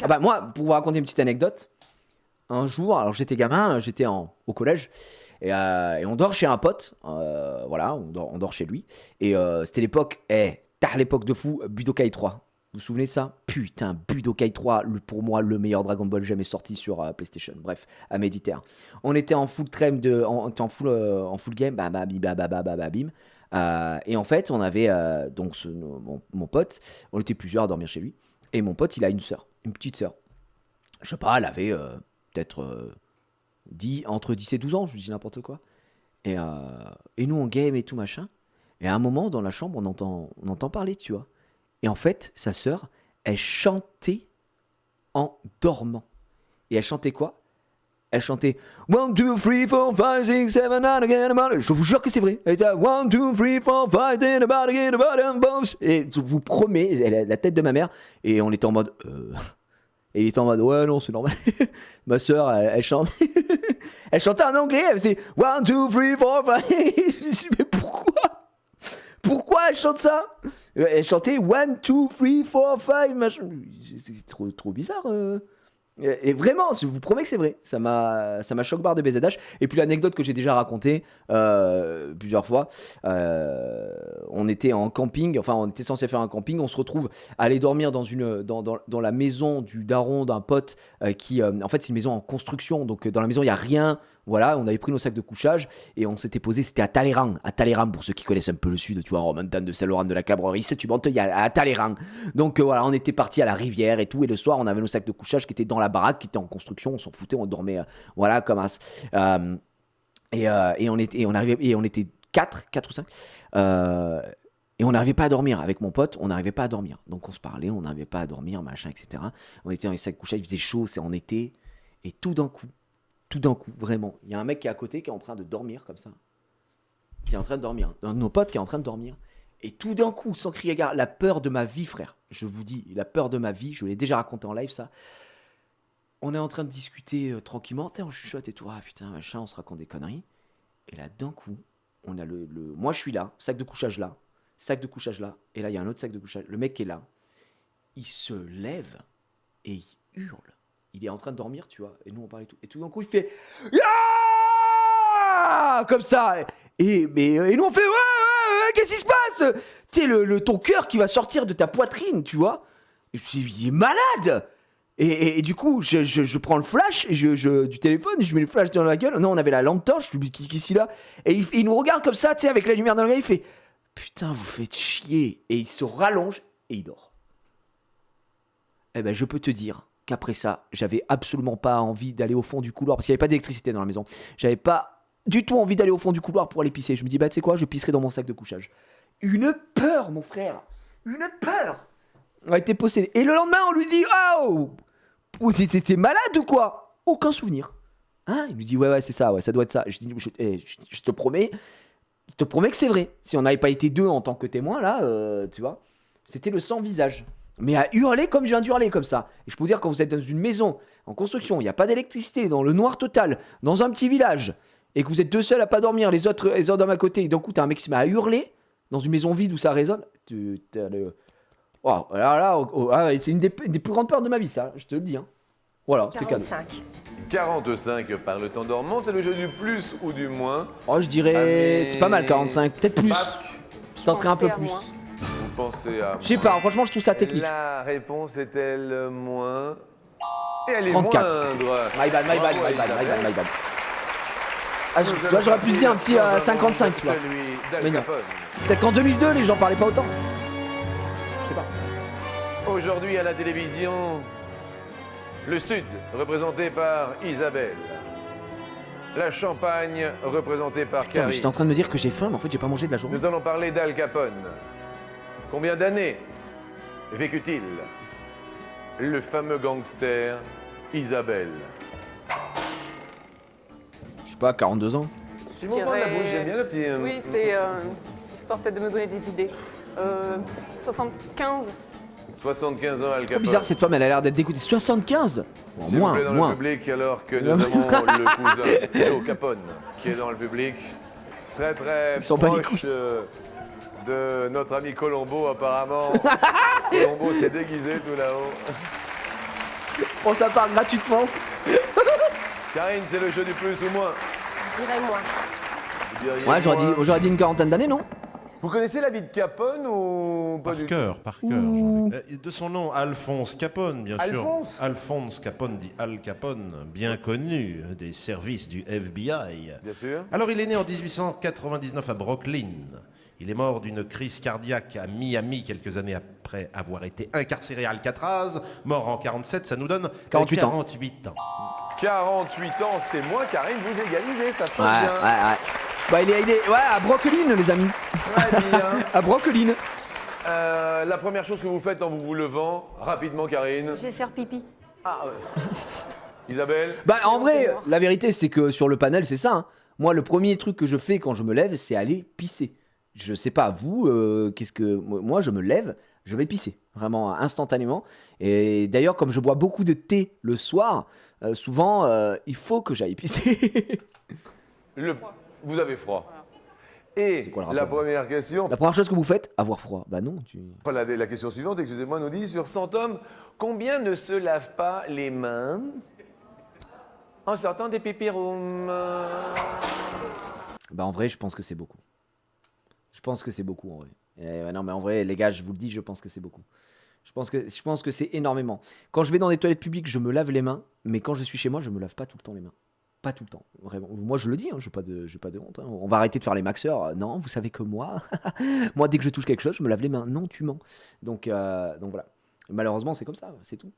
S1: Ah bah, moi, pour vous raconter une petite anecdote, un jour, alors j'étais gamin, j'étais au collège, et on dort chez un pote, voilà, on dort chez lui, et c'était l'époque, l'époque de fou, Budokai 3. Vous vous souvenez de ça? Putain, Budokai 3, pour moi, le meilleur Dragon Ball jamais sorti sur PlayStation. Bref, à méditer. On était en full crème, en full game, bim. Et en fait, on avait donc mon pote, on était plusieurs à dormir chez lui, et mon pote, il a une sœur, une petite sœur. Je sais pas, elle avait peut-être entre 10 et 12 ans, je dis n'importe quoi. Et nous, on game et tout machin. Et à un moment, dans la chambre, on entend parler, tu vois. Et en fait, sa sœur, elle chantait en dormant. Et elle chantait quoi? Elle chantait 1, 2, 3, 4, 5, 6, 7, 8, again, about. Je vous jure que c'est vrai. Elle était 1, 2, 3, 4, 5, 10, about, again, about, bounce. Et je vous promets, elle a la tête de ma mère. Et on était en mode. Et il était en mode, ouais, non, c'est normal. Ma sœur, elle chante. Elle chantait en anglais. Elle faisait 1, 2, 3, 4, 5. Je me suis dit, mais pourquoi elle chante ça? Elle chantait 1, 2, 3, 4, 5. Machin. C'est trop bizarre. Et vraiment, je vous promets que c'est vrai. Ça m'a choc-barre de BZH. Et puis l'anecdote que j'ai déjà racontée plusieurs fois, on était en camping, enfin on était censé faire un camping, on se retrouve à aller dormir dans la maison du daron d'un pote qui, en fait c'est une maison en construction, donc dans la maison il n'y a rien. Voilà, on avait pris nos sacs de couchage et on s'était posé, c'était à Talleyrand pour ceux qui connaissent un peu le sud, tu vois, en montagne de Saint-Laurent de la Cabrerie, tu montes à Talleyrand. Donc voilà, on était parti à la rivière et tout, et le soir on avait nos sacs de couchage qui étaient dans la baraque qui était en construction, on s'en foutait, on dormait, voilà, comme as. Et on était 4 ou 5. Et on n'arrivait pas à dormir avec mon pote, on n'arrivait pas à dormir. Donc on se parlait, on n'arrivait pas à dormir, machin, etc. On était dans les sacs de couchage, il faisait chaud, c'est en été. Et tout d'un coup, vraiment, il y a un mec qui est à côté qui est en train de dormir comme ça. Qui est en train de dormir. Un de nos potes qui est en train de dormir. Et tout d'un coup, sans crier gare, la peur de ma vie, frère. Je vous dis, la peur de ma vie, je l'ai déjà raconté en live, ça. On est en train de discuter tranquillement, tu sais, on chuchote et tout. Ah putain, machin, on se raconte des conneries. Et là, d'un coup, on a moi, je suis là, sac de couchage là. Et là, il y a un autre sac de couchage. Le mec qui est là, il se lève et il hurle. Il est en train de dormir, tu vois. Et nous, on parle et tout. Et tout d'un coup, il fait Yaaaaah comme ça. Et nous, on fait ouais, qu'est-ce qui se passe? Tu sais, ton cœur qui va sortir de ta poitrine, tu vois. Et je me dis, il est malade. Et du coup, je prends le flash du téléphone, je mets le flash dans la gueule. Non, on avait la lampe torche, je lui dis qui là. Et il nous regarde comme ça, tu sais, avec la lumière dans le gars, il fait putain, vous faites chier. Et il se rallonge et il dort. Eh ben, je peux te dire qu'après ça, j'avais absolument pas envie d'aller au fond du couloir parce qu'il n'y avait pas d'électricité dans la maison. J'avais pas du tout envie d'aller au fond du couloir pour aller pisser. Je me dis, bah, tu sais quoi, je pisserai dans mon sac de couchage. Une peur, mon frère. Une peur. On a été possédé. Et le lendemain, on lui dit, oh, t'es malade ou quoi? Aucun souvenir. Hein? Il me dit, ouais, c'est ça, ouais, ça doit être ça. Je dis, je te promets que c'est vrai. Si on n'avait pas été deux en tant que témoins, là, tu vois, c'était le sans visage. Mais à hurler comme je viens d'hurler, comme ça. Et je peux vous dire, quand vous êtes dans une maison en construction, il n'y a pas d'électricité, dans le noir total, dans un petit village, et que vous êtes deux seuls à pas dormir, les autres dans ma côté, et d'un coup, t'as un mec qui se met à hurler, dans une maison vide où ça résonne, wow, c'est une des plus grandes peurs de ma vie, ça, je te le dis. Hein. Voilà, c'est cadeau.
S2: 45 par le temps dormant, c'est le jeu du plus ou du moins.
S1: Oh, je dirais, c'est pas mal, 45, peut-être plus. Je tenterai un peu plus.
S2: Vous pensez à...
S1: Je sais pas, franchement, je trouve ça technique.
S2: La réponse est-elle moins... Et elle est
S1: 34.
S2: moindre.
S1: My bad. Ah, j'aurais pu se dire un petit 55, tu vois.
S2: Celui d'Al
S1: Mais non.
S2: Capone.
S1: Peut-être qu'en 2002, les gens parlaient pas autant. Je sais pas.
S2: Aujourd'hui à la télévision, le Sud, représenté par Isabelle. La Champagne, représentée par
S1: Putain, mais
S2: Karine.
S1: j'étais en train de me dire que j'ai faim, mais en fait, j'ai pas mangé de la journée.
S2: Nous allons parler d'Al Capone. Combien d'années vécut-il le fameux gangster Isabelle?
S1: Je sais pas, 42 ans.
S2: Tu m'ouvres la bouche, j'aime bien le petit...
S5: Oui, c'est histoire peut-être de me donner des idées. 75.
S2: 75 ans, Al
S1: C'est
S2: Capone.
S1: bizarre, cette femme, elle a l'air d'être dégoûtée. 75 bon,
S2: S'il vous plaît, dans
S1: moins.
S2: le public, alors que nous avons le cousin Joe Capone qui est dans le public. Très
S1: Ils sont pas les
S2: proche de notre ami Colombo, apparemment. Colombo s'est déguisé tout là-haut.
S1: Bon, ça part gratuitement.
S2: Karine, c'est le jeu du plus ou moins.
S9: Je dirais moi.
S2: Vous diriez
S1: Ouais,
S2: moins.
S1: j'aurais dit une quarantaine d'années, non?
S2: Vous connaissez la vie de Capone ou pas du tout?
S6: Par cœur. Jean-Luc. De son nom, Alphonse Capone, bien sûr.
S2: Alphonse
S6: Alphonse Capone, dit Al Capone, bien connu des services du FBI.
S2: Bien sûr.
S6: Alors, il est né en 1899 à Brooklyn. Il est mort d'une crise cardiaque à Miami quelques années après avoir été incarcéré à Alcatraz. Mort en 47, ça nous donne
S1: 48 ans.
S6: 48 ans.
S2: 48 ans, c'est moins. Karine, vous égalisez, ça se passe
S1: Ouais. Bah, il est à Brooklyn, les amis.
S2: Très bien.
S1: À Brooklyn.
S2: La première chose que vous faites en vous levant, rapidement, Karine.
S9: Je vais faire pipi.
S2: Isabelle.
S1: Bah, en vrai, la vérité, c'est que sur le panel, c'est ça. Hein. Moi, le premier truc que je fais quand je me lève, c'est aller pisser. Je sais pas, vous, moi, je me lève, je vais pisser. Vraiment, instantanément. Et d'ailleurs, comme je bois beaucoup de thé le soir, souvent, il faut que j'aille pisser.
S2: Vous avez froid. Et
S1: C'est quoi le
S2: la
S1: rapport
S2: première question,
S1: La première chose que vous faites, avoir froid. Bah non,
S2: la question suivante, excusez-moi, nous dit sur 100 hommes, combien ne se lavent pas les mains en sortant des pipirooms?
S1: Bah en vrai, je pense que c'est beaucoup. Je pense que c'est beaucoup en vrai. Non mais en vrai, les gars, je vous le dis, je pense que c'est beaucoup. Je pense que c'est énormément. Quand je vais dans des toilettes publiques, je me lave les mains, mais quand je suis chez moi, je me lave pas tout le temps les mains. Pas tout le temps, vraiment. Moi, je le dis, hein, j'ai pas de honte. Hein. On va arrêter de faire les maxeurs. Non, vous savez que moi, dès que je touche quelque chose, je me lave les mains. Non, tu ments. Donc voilà. Malheureusement, c'est comme ça, c'est tout.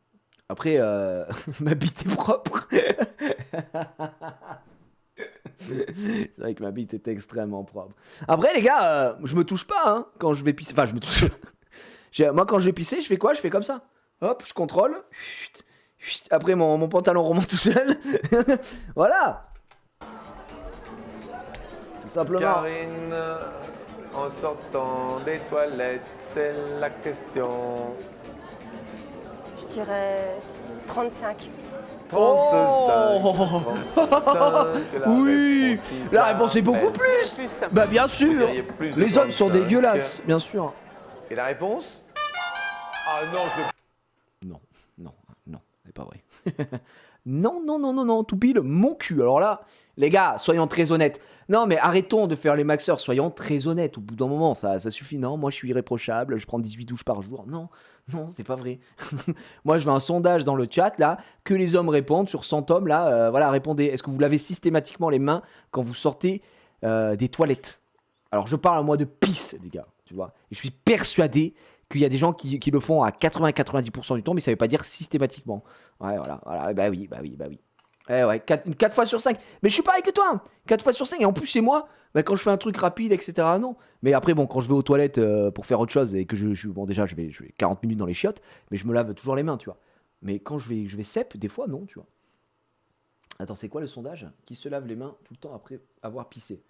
S1: Après, ma bite est propre. C'est vrai que ma bite est extrêmement propre. Après, les gars, je me touche pas hein, quand je vais pisser. Enfin, je me touche pas. Moi, quand je vais pisser, je fais quoi? Je fais comme ça. Hop, je contrôle. Chut, chut. Après, mon pantalon remonte tout seul. Voilà. Tout simplement.
S2: Karine, en sortant des toilettes, c'est la question.
S9: Je dirais 35.
S2: 35.
S1: Oui, la réponse est beaucoup plus.
S5: Plus.
S1: Bah bien sûr.
S2: diriez plus de
S1: Les hommes sont
S2: 35.
S1: dégueulasses, bien sûr.
S2: Et la réponse? Ah non,
S1: Non, c'est pas vrai. non, tout pile, mon cul. Alors là, les gars, soyons très honnêtes. Non, mais arrêtons de faire les maxeurs, soyons très honnêtes. Au bout d'un moment, ça suffit. Non, moi je suis irréprochable, je prends 18 douches par jour. Non, c'est pas vrai. Moi, je veux un sondage dans le chat, là, que les hommes répondent sur 100 hommes, là. Voilà, répondez. Est-ce que vous lavez systématiquement les mains quand vous sortez des toilettes? Alors, je parle, moi, de pisse, les gars, tu vois. Et je suis persuadé qu'il y a des gens qui le font à 80-90% du temps, mais ça veut pas dire systématiquement. Ouais, voilà, bah oui. Eh ouais, 4 fois sur 5. Mais je suis pareil que toi, hein. 4 fois sur 5. Et en plus, chez moi, bah, quand je fais un truc rapide, etc., non. Mais après, bon, quand je vais aux toilettes pour faire autre chose et que bon, déjà, je vais 40 minutes dans les chiottes, mais je me lave toujours les mains, tu vois. Mais quand je vais cep, des fois, non, tu vois. Attends, c'est quoi le sondage? Qui se lave les mains tout le temps après avoir pissé?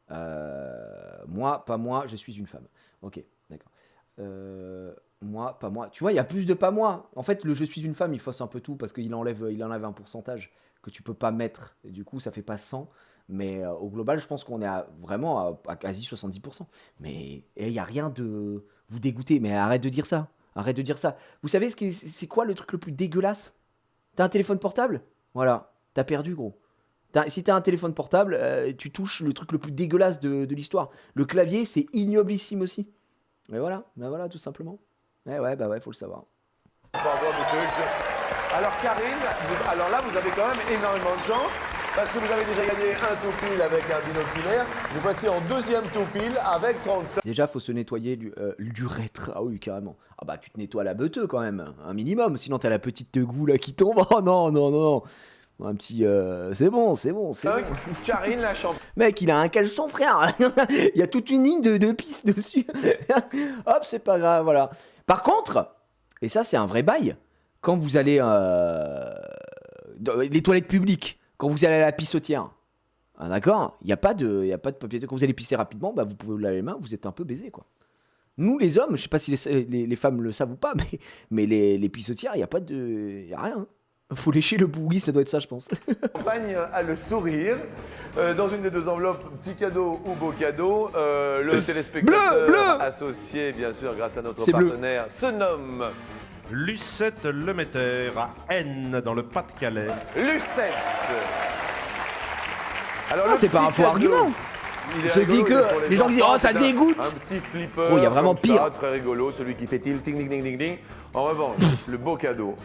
S1: Moi, pas moi, je suis une femme. Ok, d'accord. Moi, pas moi. Tu vois, il y a plus de pas moi. En fait, le je suis une femme, il fausse un peu tout parce qu'il enlève un pourcentage que tu peux pas mettre. Et du coup, ça fait pas 100. Mais au global, je pense qu'on est vraiment à quasi 70%. Mais il n'y a rien de vous dégoûter. Mais arrête de dire ça. Arrête de dire ça. Vous savez, c'est quoi le truc le plus dégueulasse? T'as un téléphone portable? Voilà. T'as perdu, gros. Si t'as un téléphone portable, tu touches le truc le plus dégueulasse de l'histoire. Le clavier, c'est ignoblissime aussi. Mais voilà, tout simplement. Ouais, faut le savoir.
S2: Bravo, monsieur. Alors Karine, alors là vous avez quand même énormément de chance parce que vous avez déjà gagné un tout pile avec un binoculaire. Nous voici en deuxième tout pile avec 35.
S1: Déjà, faut se nettoyer l'urètre. Ah oui, carrément. Ah bah tu te nettoies la beuteux quand même, un minimum. Sinon t'as la petite goût là qui tombe. Oh non. Un petit... c'est bon.
S2: Karine la championne.
S1: Mec, il a un caleçon, frère. Il y a toute une ligne de pisse dessus. Hop, c'est pas grave, voilà. Par contre, et ça c'est un vrai bail, quand vous allez dans les toilettes publiques, quand vous allez à la pissotière, ah, d'accord, il n'y a pas de papier. Quand vous allez pisser rapidement, bah, vous pouvez vous laver les mains, vous êtes un peu baisé, quoi. Nous, les hommes, je sais pas si les femmes le savent ou pas, mais les pissotières, il n'y a pas de... Il n'y a rien, hein. Faut lécher le bout, oui, ça doit être ça, je pense.
S2: Campagne à le sourire. Dans une des deux enveloppes, petit cadeau ou beau cadeau. Le téléspectateur
S1: bleu
S2: associé, bien sûr, grâce à notre
S1: C'est bleu.
S2: partenaire, se nomme
S6: Lucette Lemeter à N dans le Pas-de-Calais.
S2: Lucette. Alors,
S1: Ah,
S2: le
S1: c'est pas
S2: petit
S1: un faux
S2: cadeau,
S1: argument.
S2: il est
S1: Je
S2: rigolo,
S1: dis que
S2: il est pour
S1: les gens disent,
S2: enfants,
S1: oh, ça
S2: c'est
S1: dégoûte.
S2: Un petit flipper.
S1: Oh, il y a vraiment
S2: comme ça,
S1: pire.
S2: très rigolo, celui qui fait ting, ding, ding, ding, ding. En revanche, le beau cadeau,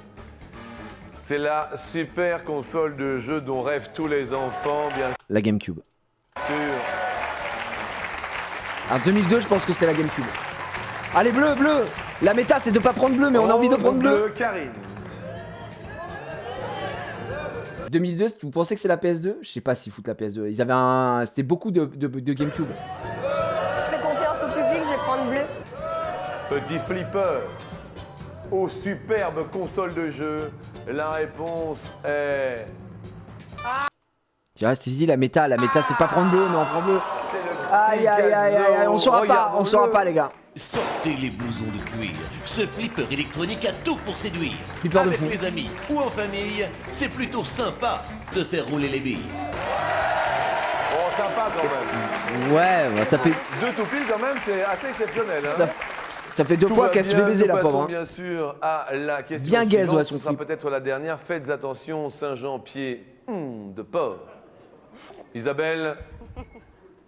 S2: c'est la super console de jeu dont rêvent tous les enfants, bien
S1: La GameCube.
S2: sûr.
S1: En 2002, je pense que c'est la GameCube. Allez, bleu. La méta, c'est de pas prendre bleu, mais on a envie de prendre bleu.
S2: Karine.
S1: 2002, vous pensez que c'est la PS2? Je sais pas s'ils foutent la PS2. Ils avaient c'était beaucoup de GameCube.
S9: Je fais confiance au public, je vais prendre bleu.
S2: Petit flipper. Aux superbes consoles de jeu, la réponse est...
S1: Tu vois, c'est ici la méta, c'est de pas prendre bleu, mais on prend bleu.
S2: C'est le petit
S1: Aïe, on saura
S2: Regardons-le.
S1: pas, les gars.
S7: Sortez les blousons de cuir. Ce flipper électronique a tout pour séduire.
S1: Flipper de
S7: Avec
S1: fou.
S7: les amis ou en famille, c'est plutôt sympa de faire rouler les billes.
S2: Bon, sympa quand même.
S1: Ouais, bah, ça fait...
S2: Deux tout pile quand même, c'est assez exceptionnel. Hein.
S1: Ça fait 2
S2: Tout
S1: fois
S2: va
S1: qu'elle se
S2: bien,
S1: fait baiser,
S2: nous
S1: la pauvre.
S2: passons
S1: Hein.
S2: bien sûr à la question
S1: Bien gaze,
S2: suivante.
S1: ouais, son
S2: Ce sera
S1: flip.
S2: peut-être la dernière. Faites attention, Saint-Jean-Pied de porc. Isabelle,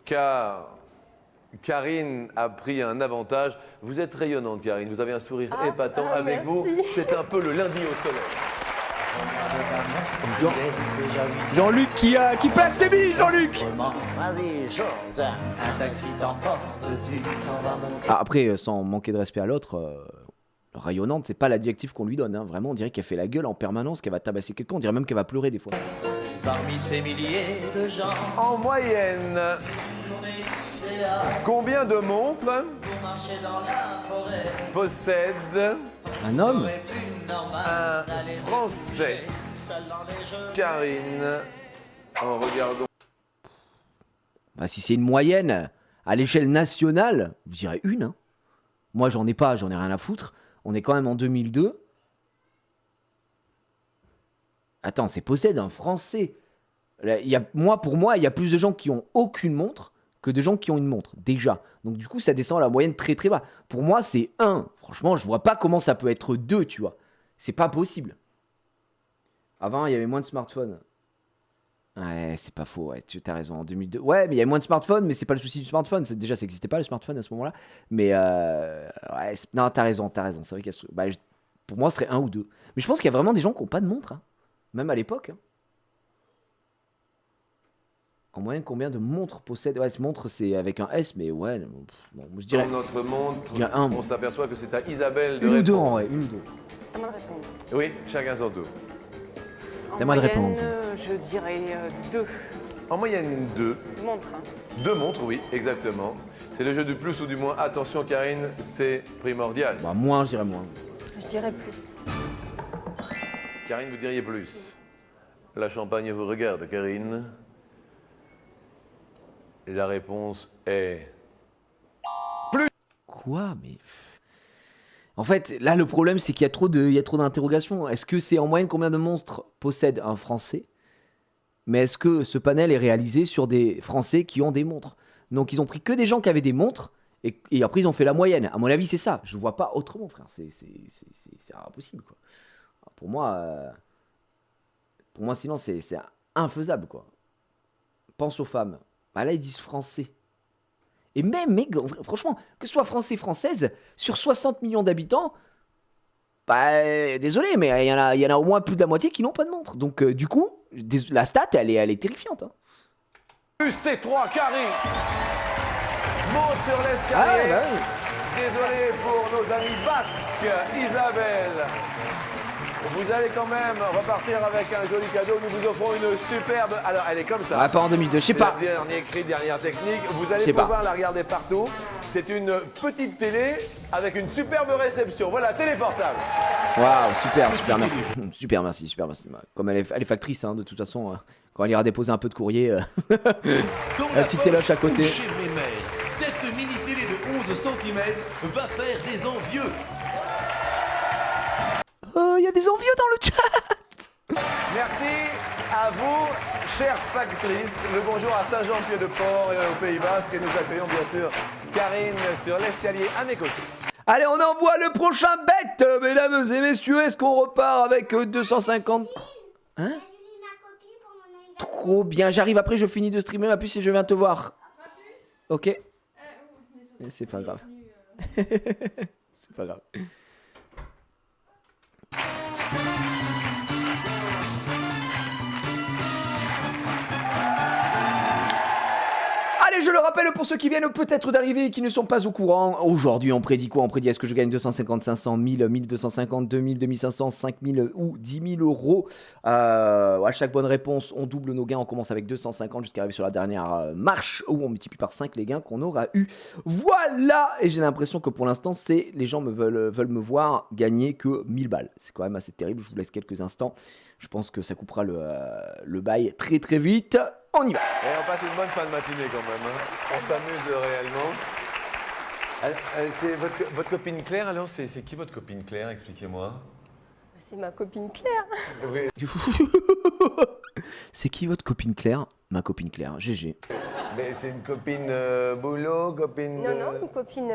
S2: car Karine a pris un avantage. Vous êtes rayonnante, Karine. Vous avez un sourire épatant. Avec
S9: merci.
S2: vous, c'est un peu le lundi au soleil.
S1: Jean-Luc qui passe ses billes, Jean-Luc.
S10: Vas-y, chante, un taxi t'emporte, tu t'en vas monter.
S1: Ah, après, sans manquer de respect à l'autre, Rayonnante, c'est pas l'adjectif qu'on lui donne. Hein. Vraiment, on dirait qu'elle fait la gueule en permanence, qu'elle va tabasser quelqu'un. On dirait même qu'elle va pleurer des fois.
S10: Parmi ces milliers de gens,
S2: En moyenne, combien de montres
S10: pour marcher dans la forêt,
S2: possède
S1: Un homme
S2: un Français?
S10: seul dans les jeux.
S2: Karine, en regardant.
S1: Bah, si c'est une moyenne à l'échelle nationale, je dirais une. Hein. Moi, j'en ai pas, j'en ai rien à foutre. On est quand même en 2002. Attends, c'est possède un Français. Là, pour moi, il y a plus de gens qui ont aucune montre que de gens qui ont une montre, déjà. Donc du coup, ça descend à la moyenne très très bas. Pour moi, c'est 1. Franchement, je vois pas comment ça peut être 2, tu vois. C'est pas possible. Avant, il y avait moins de smartphones. Ouais, c'est pas faux, ouais, tu as raison, en 2002. Ouais, mais il y avait moins de smartphones, mais c'est pas le souci du smartphone. Déjà, ça n'existait pas, le smartphone, à ce moment-là. Mais, ouais, non, t'as raison. C'est vrai pour moi, ce serait 1 ou 2. Mais je pense qu'il y a vraiment des gens qui n'ont pas de montre, hein. Même à l'époque. Hein. En moyenne, combien de montres possède... Ouais, montre, c'est avec un S, mais ouais, bon, je dirais...
S2: Dans notre montre,
S1: Il y a un.
S2: on s'aperçoit que c'est à Isabelle de
S1: Une ou deux,
S2: répondre.
S1: en vrai, une ou deux.
S5: C'est à moi de répondre.
S2: Oui, chacun son tour.
S5: En
S1: à moi de
S5: moyenne,
S1: répondre.
S5: Je dirais 2
S2: En moyenne, 2.
S5: montres. Hein.
S2: 2 montres, oui, exactement. C'est le jeu du plus ou du moins. Attention, Karine, c'est primordial.
S1: Bah, moins, je dirais moins.
S9: Je dirais plus.
S2: Karine, vous diriez plus. La Champagne vous regarde, Karine. Et la réponse est...
S1: Quoi? Mais... En fait, là, le problème, c'est qu'il y a trop d'interrogations. Est-ce que c'est en moyenne combien de montres possède un Français? Mais est-ce que ce panel est réalisé sur des Français qui ont des montres? Donc, ils ont pris que des gens qui avaient des montres et après, ils ont fait la moyenne. À mon avis, c'est ça. Je vois pas autrement, frère. C'est impossible, quoi. Pour moi, sinon, c'est infaisable, quoi. Pense aux femmes. Bah là, ils disent français. Et même, mec, franchement, que ce soit français, française, sur 60 millions d'habitants, bah, désolé, mais il y en a au moins plus de la moitié qui n'ont pas de montre. Donc, du coup, la stat, elle est terrifiante. Hein.
S2: UC3, Karine monte sur l'escalier.
S1: Ah ouais, bah oui.
S2: Désolé pour nos amis basques, Isabelle. Vous allez quand même repartir avec un joli cadeau. Nous vous offrons une superbe... Alors, elle est comme ça.
S1: Ah, pas en 2002, je sais pas.
S2: Dernier cri, dernière technique. Vous allez
S1: Je sais pas.
S2: pouvoir la regarder partout. C'est une petite télé avec une superbe réception. Voilà, téléportable.
S1: Waouh, super merci. Super merci. Comme elle est factrice, hein, de toute façon, quand elle ira déposer un peu de courrier,
S7: Dans
S1: la petite téloche à côté.
S7: ou chez Mémère, cette mini-télé de 11 cm va faire des envieux.
S1: Il y a des envieux dans le chat.
S2: Merci à vous, chère factrice. Le bonjour à Saint-Jean-Pied-de-Port et au Pays Basque. Et nous accueillons bien sûr Karine sur l'escalier à mes côtés.
S1: Allez, on envoie le prochain bet, mesdames et messieurs. Est-ce qu'on repart avec 250? Hein? Trop bien, j'arrive après, je finis de streamer ma puce et je viens te voir. Ok? C'est pas grave. C'est pas grave. Allez, je le rappelle pour ceux qui viennent peut-être d'arriver et qui ne sont pas au courant. Aujourd'hui, on prédit quoi? On prédit est-ce que je gagne 250, 500, 1000, 1250, 2000, 2500, 5000 ou 10 000 euros. À chaque bonne réponse, on double nos gains. On commence avec 250 jusqu'à arriver sur la dernière marche où on multiplie par 5 les gains qu'on aura eu. Voilà. Et j'ai l'impression que pour l'instant, les gens veulent me voir gagner que 1000 balles. C'est quand même assez terrible. Je vous laisse quelques instants. Je pense que ça coupera le bail très très vite. On y va.
S2: Et on passe une bonne fin de matinée quand même. Hein. On s'amuse réellement. C'est votre copine Claire, alors c'est qui votre copine Claire? Expliquez-moi.
S9: C'est ma copine Claire.
S2: Oui.
S1: C'est qui votre copine Claire? Ma copine Claire, GG.
S2: Mais c'est une copine boulot, copine...
S9: Non, une copine.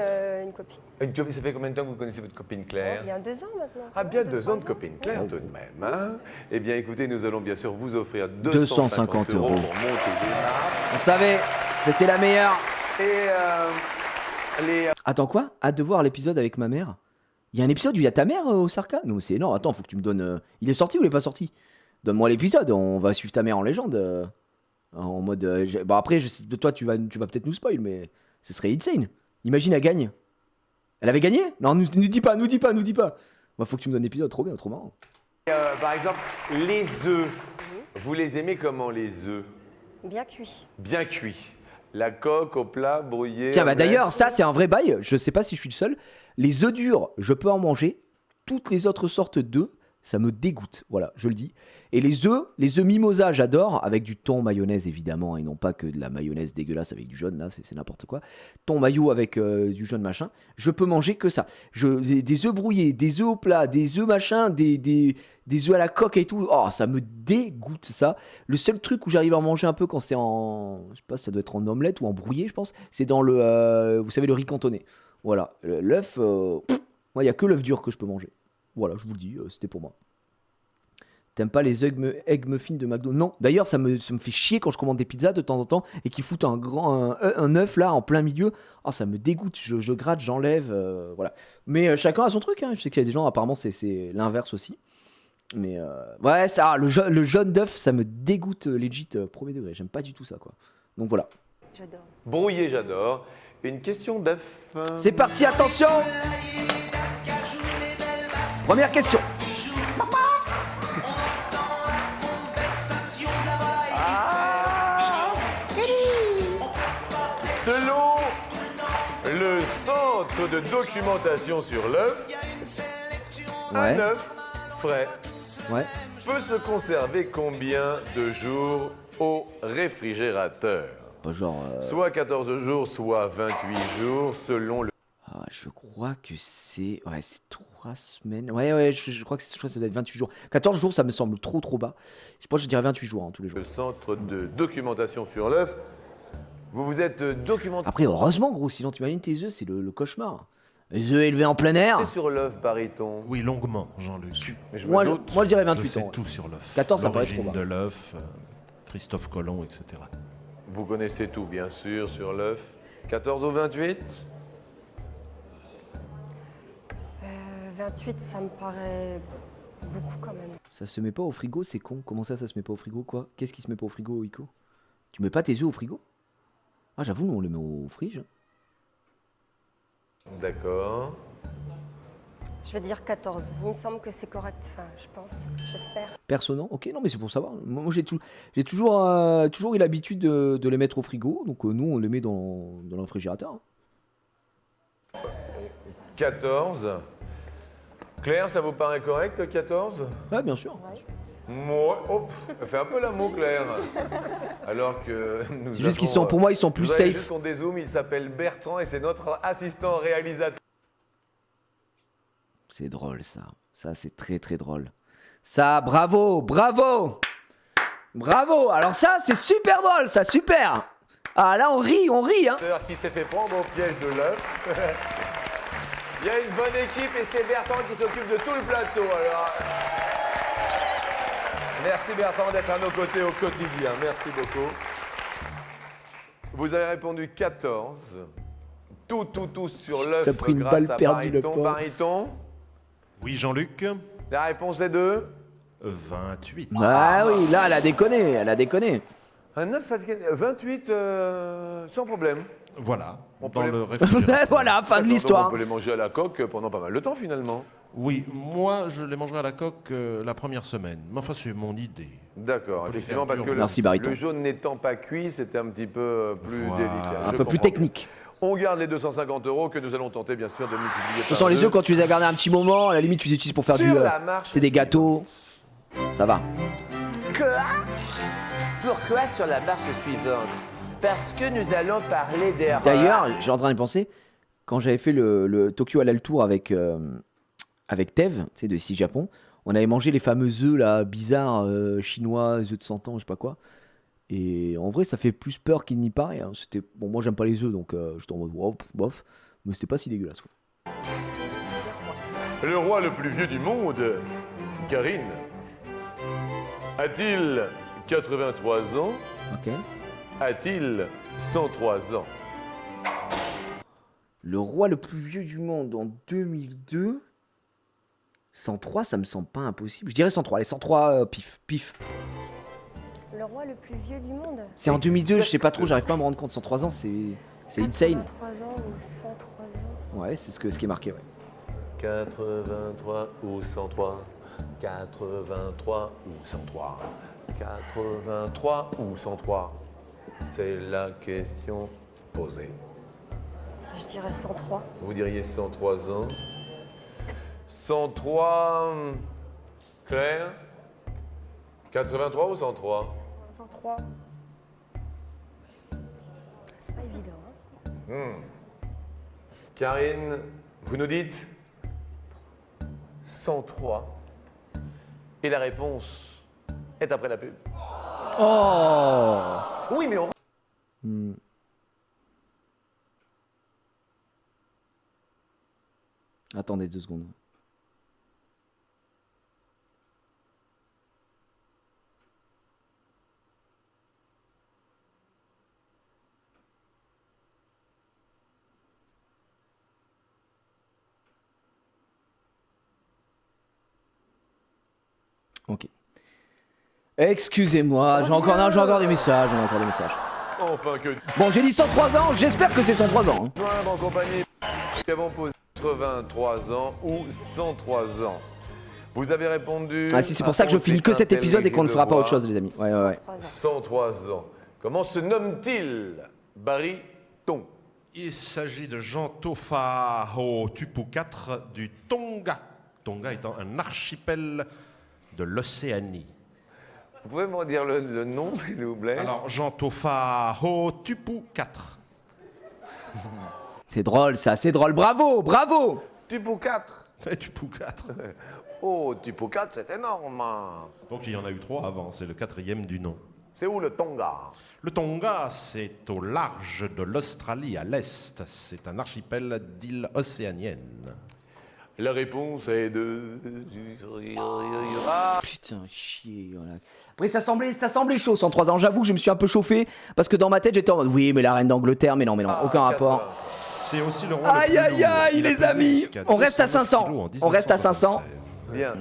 S2: Une copine, ça fait combien de temps que vous connaissez votre copine Claire?
S9: Il y a 2 ans maintenant.
S2: Ah, bien 2 ans de copine Claire tout de même. Hein. Eh bien écoutez, nous allons bien sûr vous offrir 250 euros pour monter des
S1: On savait, c'était la meilleure.
S2: Et
S1: Attends quoi? Hâte de voir l'épisode avec ma mère. Il y a un épisode où il y a ta mère au Sarka? Non, c'est énorme. Attends, faut que tu me donnes... Il est sorti ou il est pas sorti? Donne-moi l'épisode, on va suivre ta mère en légende. En mode... Bon après, toi tu vas peut-être nous spoil, mais ce serait insane. Imagine, elle gagne. Elle avait gagné? Non, nous dis pas. Bah, faut que tu me donnes l'épisode, trop bien, trop marrant.
S2: Par exemple, les œufs. Vous les aimez comment, les œufs?
S9: Bien cuit.
S2: Bien cuits. La coque au plat, brouillé.
S1: Tiens, bah
S2: omelette.
S1: d'ailleurs, ça c'est un vrai bail. Je sais pas si je suis le seul. Les œufs durs, je peux en manger. Toutes les autres sortes d'œufs, ça me dégoûte. Voilà, je le dis. Et les œufs mimosa, j'adore. Avec du thon, mayonnaise évidemment. Et non pas que de la mayonnaise dégueulasse avec du jaune. Là, c'est n'importe quoi. Thon mayo avec du jaune machin. Je peux manger que ça. Des œufs brouillés, des œufs au plat, des œufs machin, des œufs à la coque et tout. Oh, ça me dégoûte ça. Le seul truc où j'arrive à en manger un peu quand c'est en. Je sais pas, ça doit être en omelette ou en brouillé, je pense. C'est dans le. Vous savez, le riz cantonné. Voilà. L'œuf. Moi, il n'y a que l'œuf dur que je peux manger. Voilà, je vous le dis, c'était pour moi. T'aimes pas les egg muffins de McDo? Non. D'ailleurs, ça me fait chier quand je commande des pizzas de temps en temps et qu'ils foutent un œuf là en plein milieu. Oh, ça me dégoûte. Je gratte, j'enlève. Voilà. Mais chacun a son truc. Hein. Je sais qu'il y a des gens, apparemment, c'est l'inverse aussi. Mais ouais, ça, le jaune d'œuf, ça me dégoûte legit, premier degré. J'aime pas du tout ça, quoi. Donc voilà.
S9: J'adore.
S2: Brouillé, j'adore. Une question d'œuf.
S1: C'est parti, attention. Première question.
S2: Selon le centre de documentation sur l'œuf, un œuf frais peut se conserver combien de jours au réfrigérateur?
S1: Pas genre.
S2: Soit 14 jours, soit 28 jours, selon le.
S1: Ah, je crois que c'est. Ouais, c'est 3 semaines. Ouais, je crois que ça doit être 28 jours. 14 jours, ça me semble trop bas. Je pense que je dirais 28 jours, hein, tous les jours.
S2: Le centre de documentation sur l'œuf. Vous vous êtes documenté.
S1: Après, heureusement, gros, sinon t'imagines tes œufs, c'est le cauchemar. Les œufs élevés en plein air.
S2: Sur l'œuf, Bariton.
S6: Oui, longuement, Jean-Luc.
S1: Moi, je dirais 28
S6: Je sais
S1: ans.
S6: tout sur l'œuf.
S1: 14, ça paraît trop
S6: L'origine
S1: bas.
S6: de l'œuf, Christophe Colomb, etc.
S2: Vous connaissez tout, bien sûr, sur l'œuf. 14 ou 28?
S9: 28, ça me paraît beaucoup quand même.
S1: Ça se met pas au frigo, c'est con. Comment ça se met pas au frigo, quoi? Qu'est-ce qui se met pas au frigo, Ico? Tu mets pas tes œufs au frigo? Ah, j'avoue, nous, on les met au frige.
S2: D'accord.
S9: Je vais dire 14. Il me semble que c'est correct. Enfin, je pense. J'espère.
S1: Perso, non? Ok, non, mais c'est pour savoir. Moi, j'ai toujours eu l'habitude de les mettre au frigo. Donc, nous, on les met dans le réfrigérateur.
S2: 14. Claire, ça vous paraît correct, 14?
S1: Ouais, bien sûr.
S2: Moi, elle fait un peu l'amour, Claire. Alors que nous
S1: C'est juste qu'ils sont, pour moi, ils sont plus safe.
S2: Juste qu'on dézoome, il s'appelle Bertrand et c'est notre assistant réalisateur.
S1: C'est drôle, ça. Ça, c'est très, très drôle. Ça, bravo. Alors ça, c'est super drôle, ça, super. Ah, là, on rit, hein.
S2: Qui s'est fait prendre au piège de l'œuf. Il y a une bonne équipe et c'est Bertrand qui s'occupe de tout le plateau. Alors, merci Bertrand d'être à nos côtés au quotidien. Merci beaucoup. Vous avez répondu 14. Tout sur l'œuf.
S1: Ça a pris une
S2: grâce
S1: balle
S2: à
S1: perdue, le
S2: Bariton.
S1: pauvre.
S2: Bariton,
S6: Oui, Jean-Luc.
S2: la réponse est de
S6: 28.
S1: Ah oui, là, elle a déconné.
S2: un œuf, ça 28 sans problème.
S6: Voilà,
S2: On peut
S6: dans
S2: les-
S6: le réfrigérateur.
S1: Voilà, fin de
S2: Donc,
S1: l'histoire.
S2: on peut les manger à la coque pendant pas mal de temps finalement.
S6: Oui, moi, je les mangerai à la coque la première semaine. Mais enfin, c'est mon idée.
S2: D'accord,
S6: On peut
S2: effectivement,
S6: les
S2: parce
S6: faire
S2: que
S6: dur.
S1: Merci, Bariton.
S2: le jaune n'étant pas cuit, c'était un petit peu plus
S6: Voilà.
S2: délicat.
S1: Un
S2: Je
S1: peu plus
S2: comprends.
S1: technique.
S2: On garde les 250 € que nous allons tenter bien sûr de multiplier.
S1: De toute façon, les œufs, quand tu les as gardés un petit moment, à la limite, tu les utilises pour faire
S2: Sur la marche
S1: c'est des gâteaux. Ça va.
S11: Pourquoi sur la marche suivante? Parce que nous allons parler d'erreurs.
S1: D'ailleurs, j'ai en train d'y penser, quand j'avais fait le Tokyo Halal Tour avec Tev, tu sais, de ici Japon, on avait mangé les fameux œufs là, bizarres, chinois, œufs de 100 ans, je sais pas quoi. Et en vrai, ça fait plus peur qu'il n'y paraît. Hein. C'était... Bon, moi, j'aime pas les œufs, donc j'étais en mode wow, bof, mais c'était pas si dégueulasse. Quoi.
S2: Le roi le plus vieux du monde, Karine, a-t-il 83 ans?
S1: Ok.
S2: A-t-il 103 ans?
S1: Le roi le plus vieux du monde en 2002. 103, ça me semble pas impossible. Je dirais 103. Allez, 103, pif.
S9: Le roi le plus vieux du monde.
S1: C'est en 2002, je sais pas trop, j'arrive pas à me rendre compte. 103 ans, c'est C'est insane.
S9: 83 ans ou 103 ans.
S1: Ouais, c'est ce qui est marqué, ouais.
S2: 83 ou 103. 83 ou 103. 83 ou 103. C'est la question posée.
S9: Je dirais 103.
S2: Vous diriez 103 ans. 103. Claire 83 ou 103?
S3: 103.
S9: C'est pas évident. Hein.
S2: Karine, vous nous dites 103. Et la réponse est après la pub.
S1: Oh.
S2: Oui, mais on...
S1: Attendez 2 secondes. Ok. Excusez-moi, j'ai encore des messages,
S2: Enfin que...
S1: Bon, j'ai dit 103 ans, j'espère que c'est 103 ans. Hein.
S2: Joindre en compagnie qui avons posé 83 ans ou 103 ans. Vous avez répondu...
S1: Ah si, c'est pour ça que je finis que cet épisode et qu'on ne fera pas autre chose, les amis. Ouais.
S2: 103 ans. Comment se nomme-t-il? Baryton.
S6: Il s'agit de Jean Tofao Tupu IV du Tonga. Tonga étant un archipel de l'Océanie.
S2: Vous pouvez me redire le nom, s'il vous plaît?
S6: Alors, Jean Tofao Tupu IV.
S1: C'est drôle, ça, c'est drôle. Bravo.
S2: Tupu 4.
S6: Tupu 4.
S2: Oh, Tupu 4, c'est énorme.
S6: Donc il y en a eu 3 avant, c'est le 4e du nom.
S2: C'est où le Tonga?
S6: Le Tonga, c'est au large de l'Australie, à l'est. C'est un archipel d'îles océaniennes.
S2: La réponse est de...
S1: Putain, chier. Voilà. Après, ça semblait chaud, 103 ans. J'avoue que je me suis un peu chauffé parce que dans ma tête, j'étais en mode oui, mais la reine d'Angleterre, mais non, aucun rapport.
S6: C'est aussi le roi
S1: Aïe,
S6: le plus
S1: aïe,
S6: lourd.
S1: aïe,
S6: Il a
S1: les
S6: pesé
S1: amis.
S6: jusqu'à
S1: On reste à
S6: 209
S1: 500.
S6: kilos en
S1: On reste à 500.
S6: 1976.
S2: Bien.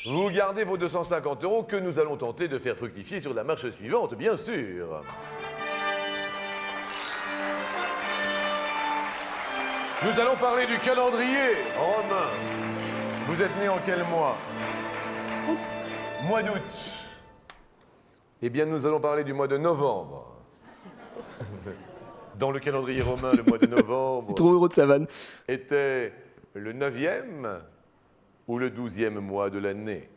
S2: Vous gardez vos 250 € que nous allons tenter de faire fructifier sur la marche suivante, bien sûr. Nous allons parler du calendrier romain. Vous êtes né en quel mois?
S9: Août.
S2: Mois d'août. Eh bien, nous allons parler du mois de novembre. Dans le calendrier romain, le mois de novembre
S1: Trop heureux de sa vanne.
S2: était le 9e ou le 12e mois de l'année.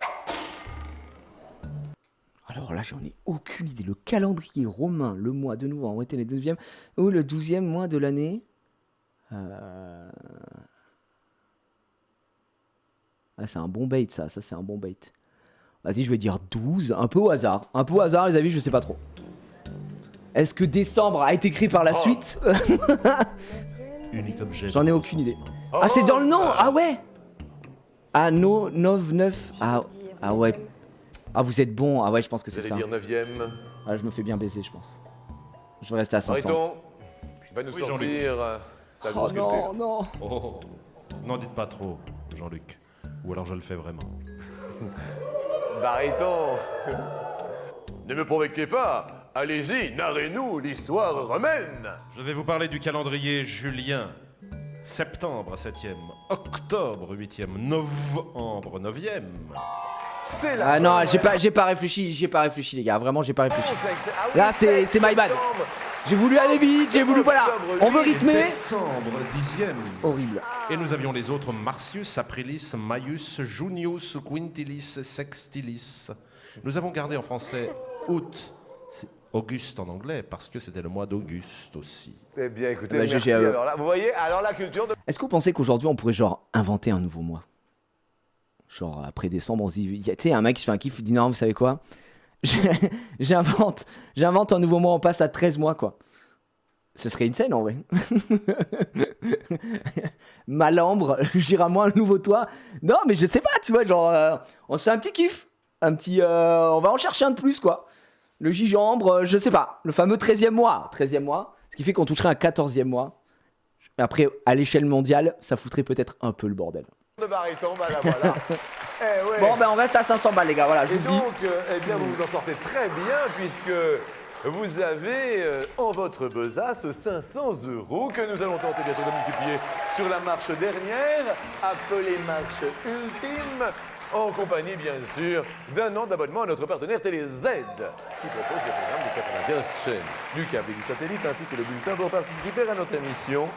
S1: Alors là, j'en ai aucune idée. Le calendrier romain, le mois de novembre était le 12e ou le 12e mois de l'année. Ah, c'est un bon bait, ça c'est un bon bait. Vas-y, je vais dire 12, un peu au hasard, les amis, je sais pas trop. Est-ce que décembre a été écrit par la suite?
S6: Unique objet.
S1: J'en ai aucune idée. Ah, c'est dans le nom. Ah ouais. Ah, 9. Ah ouais. Ah, vous êtes bon. Ah ouais, je pense que
S2: Vous
S1: c'est
S2: allez
S1: ça.
S2: dire 9e.
S1: Ah, je me fais bien baiser, je pense. Je vais rester à 500.
S2: Mariton, il va nous
S6: Oui,
S2: sortir sa
S1: Oh
S2: grosse culture.
S1: non.
S6: Oh, n'en dites pas trop, Jean-Luc. Ou alors je le fais vraiment.
S2: Mariton, ne me provoquez pas. Allez-y, narrez-nous l'histoire romaine.
S6: Je vais vous parler du calendrier julien. Septembre 7e, octobre 8e, novembre 9e.
S2: C'est la
S1: Ah non,
S2: bonne
S1: j'ai pas réfléchi, les gars. Vraiment, j'ai pas réfléchi.
S2: réponse. Ah oui,
S1: Là, c'est my bad.
S2: septembre.
S1: J'ai voulu aller vite, voilà. On veut rythmer.
S6: Décembre 10e.
S1: Horrible.
S6: Et nous avions les autres Marcius, Aprilis, Maius, Junius, Quintilis, Sextilis. Nous avons gardé en français août, c'est Auguste en anglais, parce que c'était le mois d'Auguste aussi.
S2: Eh bien, écoutez,
S1: Bah,
S2: merci.
S1: GG à eux.
S2: Alors là, vous voyez, alors la culture de...
S1: Est-ce que vous pensez qu'aujourd'hui, on pourrait genre inventer un nouveau mois? Genre après décembre, on se dit, tu sais, un mec qui se fait un kiff, il dit non, vous savez quoi? J'invente un nouveau mois, on passe à 13 mois, quoi. Ce serait insane en vrai. Malambre, j'irai moi un nouveau toit. Non, mais je sais pas, tu vois, genre, on se fait un petit kiff. On va en chercher un de plus, quoi. Le gingembre, je sais pas. Le fameux 13e mois. 13e mois, ce qui fait qu'on toucherait un 14e mois. Après, à l'échelle mondiale, ça foutrait peut-être un peu le bordel.
S2: de baryton, bah là voilà. Eh ouais.
S1: Bon, ben on reste à 500 balles, les gars, voilà, je
S2: Et
S1: vous le dis.
S2: donc, eh bien, vous vous en sortez très bien, puisque vous avez en votre besace 500 € que nous allons tenter bien sûr de multiplier sur la marche dernière, appelée marche ultime, en compagnie bien sûr d'un an d'abonnement à notre partenaire TéléZ, qui propose les programmes de 95 chaînes, du câble et du satellite, ainsi que le bulletin pour participer à notre émission.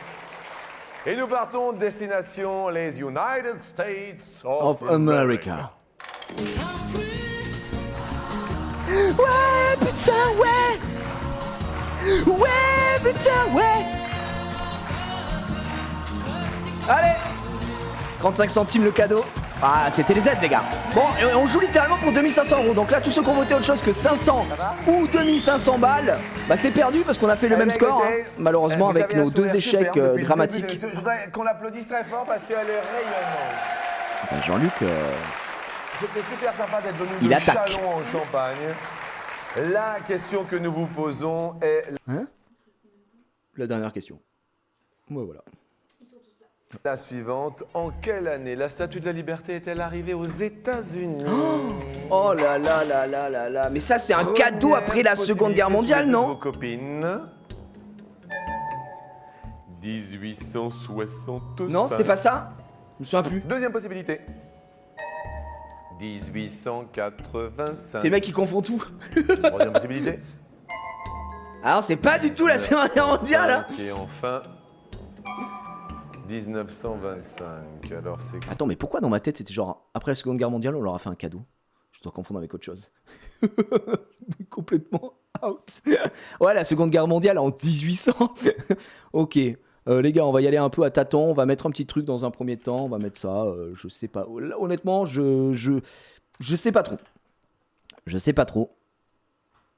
S2: Et nous partons destination les United States of America.
S1: Ouais, putain, ouais! Ouais, putain, ouais! Allez! 35 centimes le cadeau. Ah, c'était les aides, les gars. Bon, et on joue littéralement pour 2500 €. Donc là, tous ceux qui ont voté autre chose que 500 ou 2500 balles, bah c'est perdu parce qu'on a fait le même score, hein, malheureusement, avec nos deux échecs dramatiques.
S2: Je voudrais qu'on l'applaudisse très fort parce qu'elle est rayonnante.
S1: Bah, Jean-Luc,
S2: C'était super sympa d'être venu
S1: Il
S2: de
S1: attaque.
S2: Châlons en Champagne. La question que nous vous posons est
S1: hein? La dernière question. Ouais, voilà.
S2: la suivante. En quelle année la Statue de la Liberté est-elle arrivée aux États-Unis?
S1: Oh là là là là là là. Mais ça, c'est un cadeau après la Seconde Guerre mondiale,
S2: Vos
S1: non?
S2: copines. 1865.
S1: Non, c'était pas ça? Je me souviens plus.
S2: Deuxième possibilité. 1885.
S1: C'est le mec qui confond tout.
S2: Troisième possibilité.
S1: Alors, c'est pas du tout la Seconde Guerre mondiale, hein.
S2: Et enfin, 1925. Alors c'est
S1: Attends, mais pourquoi dans ma tête c'était genre après la Seconde Guerre mondiale on leur a fait un cadeau? Je dois confondre avec autre chose. Complètement out. Ouais, la Seconde Guerre mondiale en 1800. Ok, les gars, on va y aller un peu à tâtons. On va mettre un petit truc dans un premier temps. On va mettre ça. Je sais pas. Honnêtement, je sais pas trop. Je sais pas trop.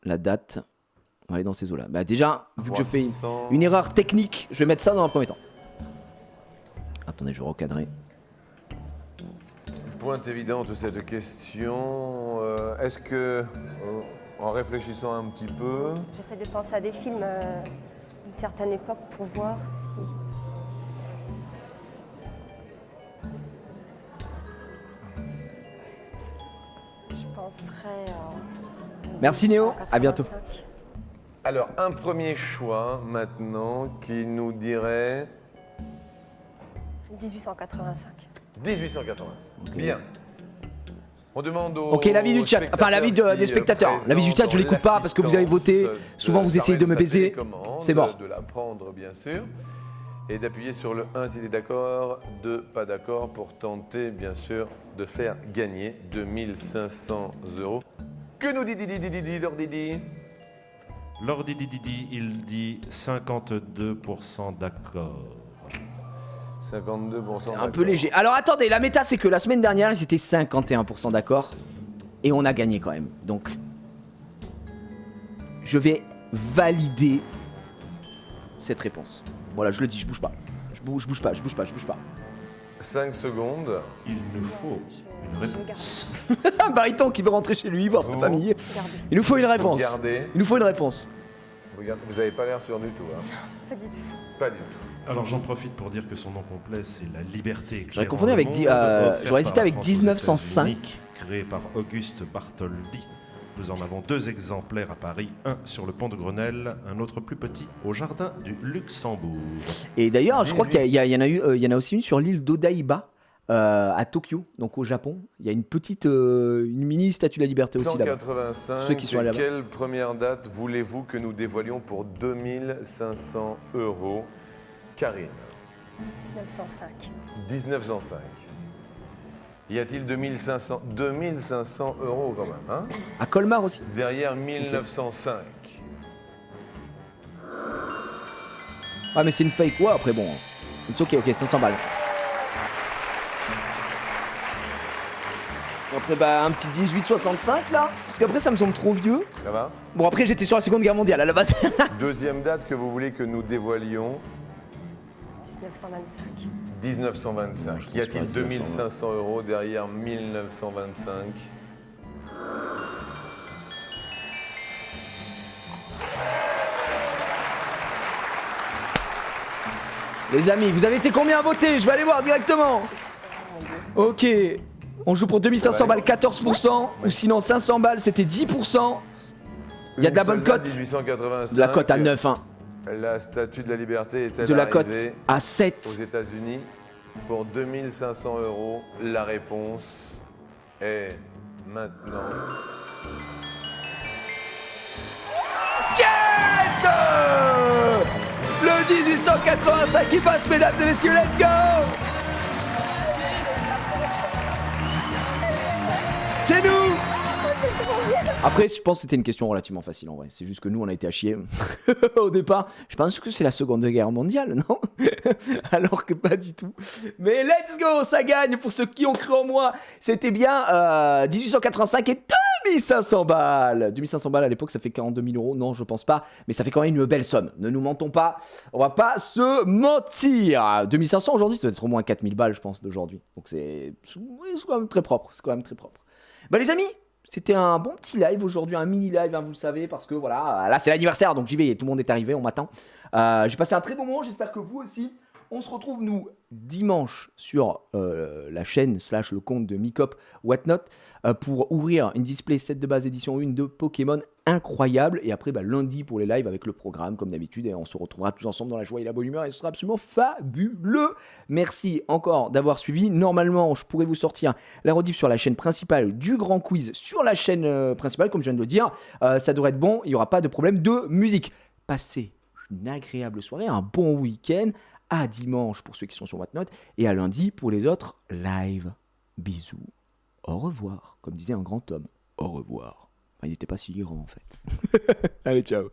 S1: La date. On va aller dans ces eaux-là. Bah déjà, vu que je fais une erreur technique, je vais mettre ça dans un premier temps. Attendez, je vais recadrer.
S2: Pointe évidente cette question. Est-ce que, en réfléchissant un petit peu,
S9: J'essaie de penser à des films d'une certaine époque pour voir si... Je penserais à...
S1: Merci Néo, à bientôt.
S2: alors un premier choix maintenant qui nous dirait
S9: 1885.
S2: 1885.
S1: Ok.
S2: Bien. On demande aux
S1: Ok, l'avis du chat, enfin l'avis des spectateurs. L'avis du chat, je l'écoute pas parce que vous avez voté. Souvent vous essayez de me baiser. C'est mort.
S2: De la prendre bien sûr. Et d'appuyer sur le 1 s'il est d'accord, 2 pas d'accord pour tenter bien sûr de faire gagner 2500 €. Que nous dit Didi Lord Didi?
S6: Lord Didi, il dit 52% d'accord.
S2: 52%.
S1: Un peu léger. Alors attendez, la méta c'est que la semaine dernière ils étaient 51% d'accord. Et on a gagné quand même. Donc je vais valider cette réponse. Voilà, je le dis, je bouge pas. Je bouge pas.
S2: 5 secondes.
S6: Il nous faut une réponse.
S1: Un baryton qui veut rentrer chez lui, voir sa famille. Il nous faut une réponse.
S2: Regardez.
S1: Il nous faut une réponse.
S2: Regardez, vous avez pas l'air sûr du tout. Hein.
S9: Pas du tout.
S2: Pas du tout.
S6: Alors j'en profite pour dire que son nom complet c'est la liberté.
S1: J'aurais confondu avec j'aurais hésité avec 1905.
S6: Créé par Auguste Bartholdi. Nous en avons 2 exemplaires à Paris, un sur le pont de Grenelle, un autre plus petit au jardin du Luxembourg.
S1: Et d'ailleurs, je crois qu'il y en a aussi une sur l'île d'Odaiba à Tokyo, donc au Japon. Il y a une petite, une mini statue de la liberté aussi là-bas.
S2: 185.
S1: Ceux qui sont là-bas.
S2: Quelle première date voulez-vous que nous dévoilions pour 2500 €? Karine.
S9: 1905.
S2: 1905. Y a-t-il 2500 € quand même, hein?
S1: À Colmar aussi.
S2: Derrière 1905.
S1: Ah mais c'est une fake, ouais après bon. C'est ok, 500 balles. Après bah un petit 1865 là, parce qu'après ça me semble trop vieux.
S2: Ça va?
S1: Bon après j'étais sur la Seconde Guerre mondiale à la base.
S2: Deuxième date que vous voulez que nous dévoilions?
S9: 1925.
S2: 1925. Y a-t-il 2500 € derrière 1925?
S1: Les amis, vous avez été combien à voter? Je vais aller voir directement. Ok, on joue pour 2500 balles, 14%, ou sinon 500 balles, c'était 10%. Il y a de la bonne
S2: soldat
S1: cote.
S2: 1885.
S1: De la cote à 9, hein.
S2: La statue de la liberté est-elle
S1: De la cote
S2: arrivée
S1: à
S2: aux
S1: 7.
S2: États-Unis pour 2500 €? La réponse est maintenant.
S1: Yes! Le 1885 qui passe, mesdames et messieurs, let's go! C'est nous! Après, je pense que c'était une question relativement facile en vrai. C'est juste que nous, on a été à chier au départ. Je pense que c'est la Seconde Guerre mondiale, non? Alors que pas du tout. Mais let's go, ça gagne pour ceux qui ont cru en moi. C'était bien 1885 et 2500 balles. 2500 balles à l'époque, ça fait 42 000 €. Non, je pense pas. Mais ça fait quand même une belle somme. Ne nous mentons pas. On va pas se mentir. 2500 aujourd'hui, ça doit être au moins 4000 balles, je pense, d'aujourd'hui. Donc c'est quand même très propre. C'est quand même très propre. Bah les amis, c'était un bon petit live aujourd'hui, un mini live, hein, vous le savez, parce que voilà, là c'est l'anniversaire, donc j'y vais, tout le monde est arrivé, on m'attend. J'ai passé un très bon moment, j'espère que vous aussi. On se retrouve, nous, dimanche sur la chaîne / le compte de Micop Whatnot pour ouvrir une display set de base édition 1 de Pokémon incroyable. Et après, lundi pour les lives avec le programme, comme d'habitude. Et on se retrouvera tous ensemble dans la joie et la bonne humeur. Et ce sera absolument fabuleux. Merci encore d'avoir suivi. Normalement, je pourrais vous sortir la rediff sur la chaîne principale du Grand Quiz sur la chaîne principale, comme je viens de le dire. Ça devrait être bon. Il n'y aura pas de problème de musique. Passez une agréable soirée, un bon week-end. À dimanche pour ceux qui sont sur Whatnot et à lundi pour les autres live. Bisous. Au revoir. Comme disait un grand homme. Au revoir. Enfin, il n'était pas si grand en fait. Allez, ciao.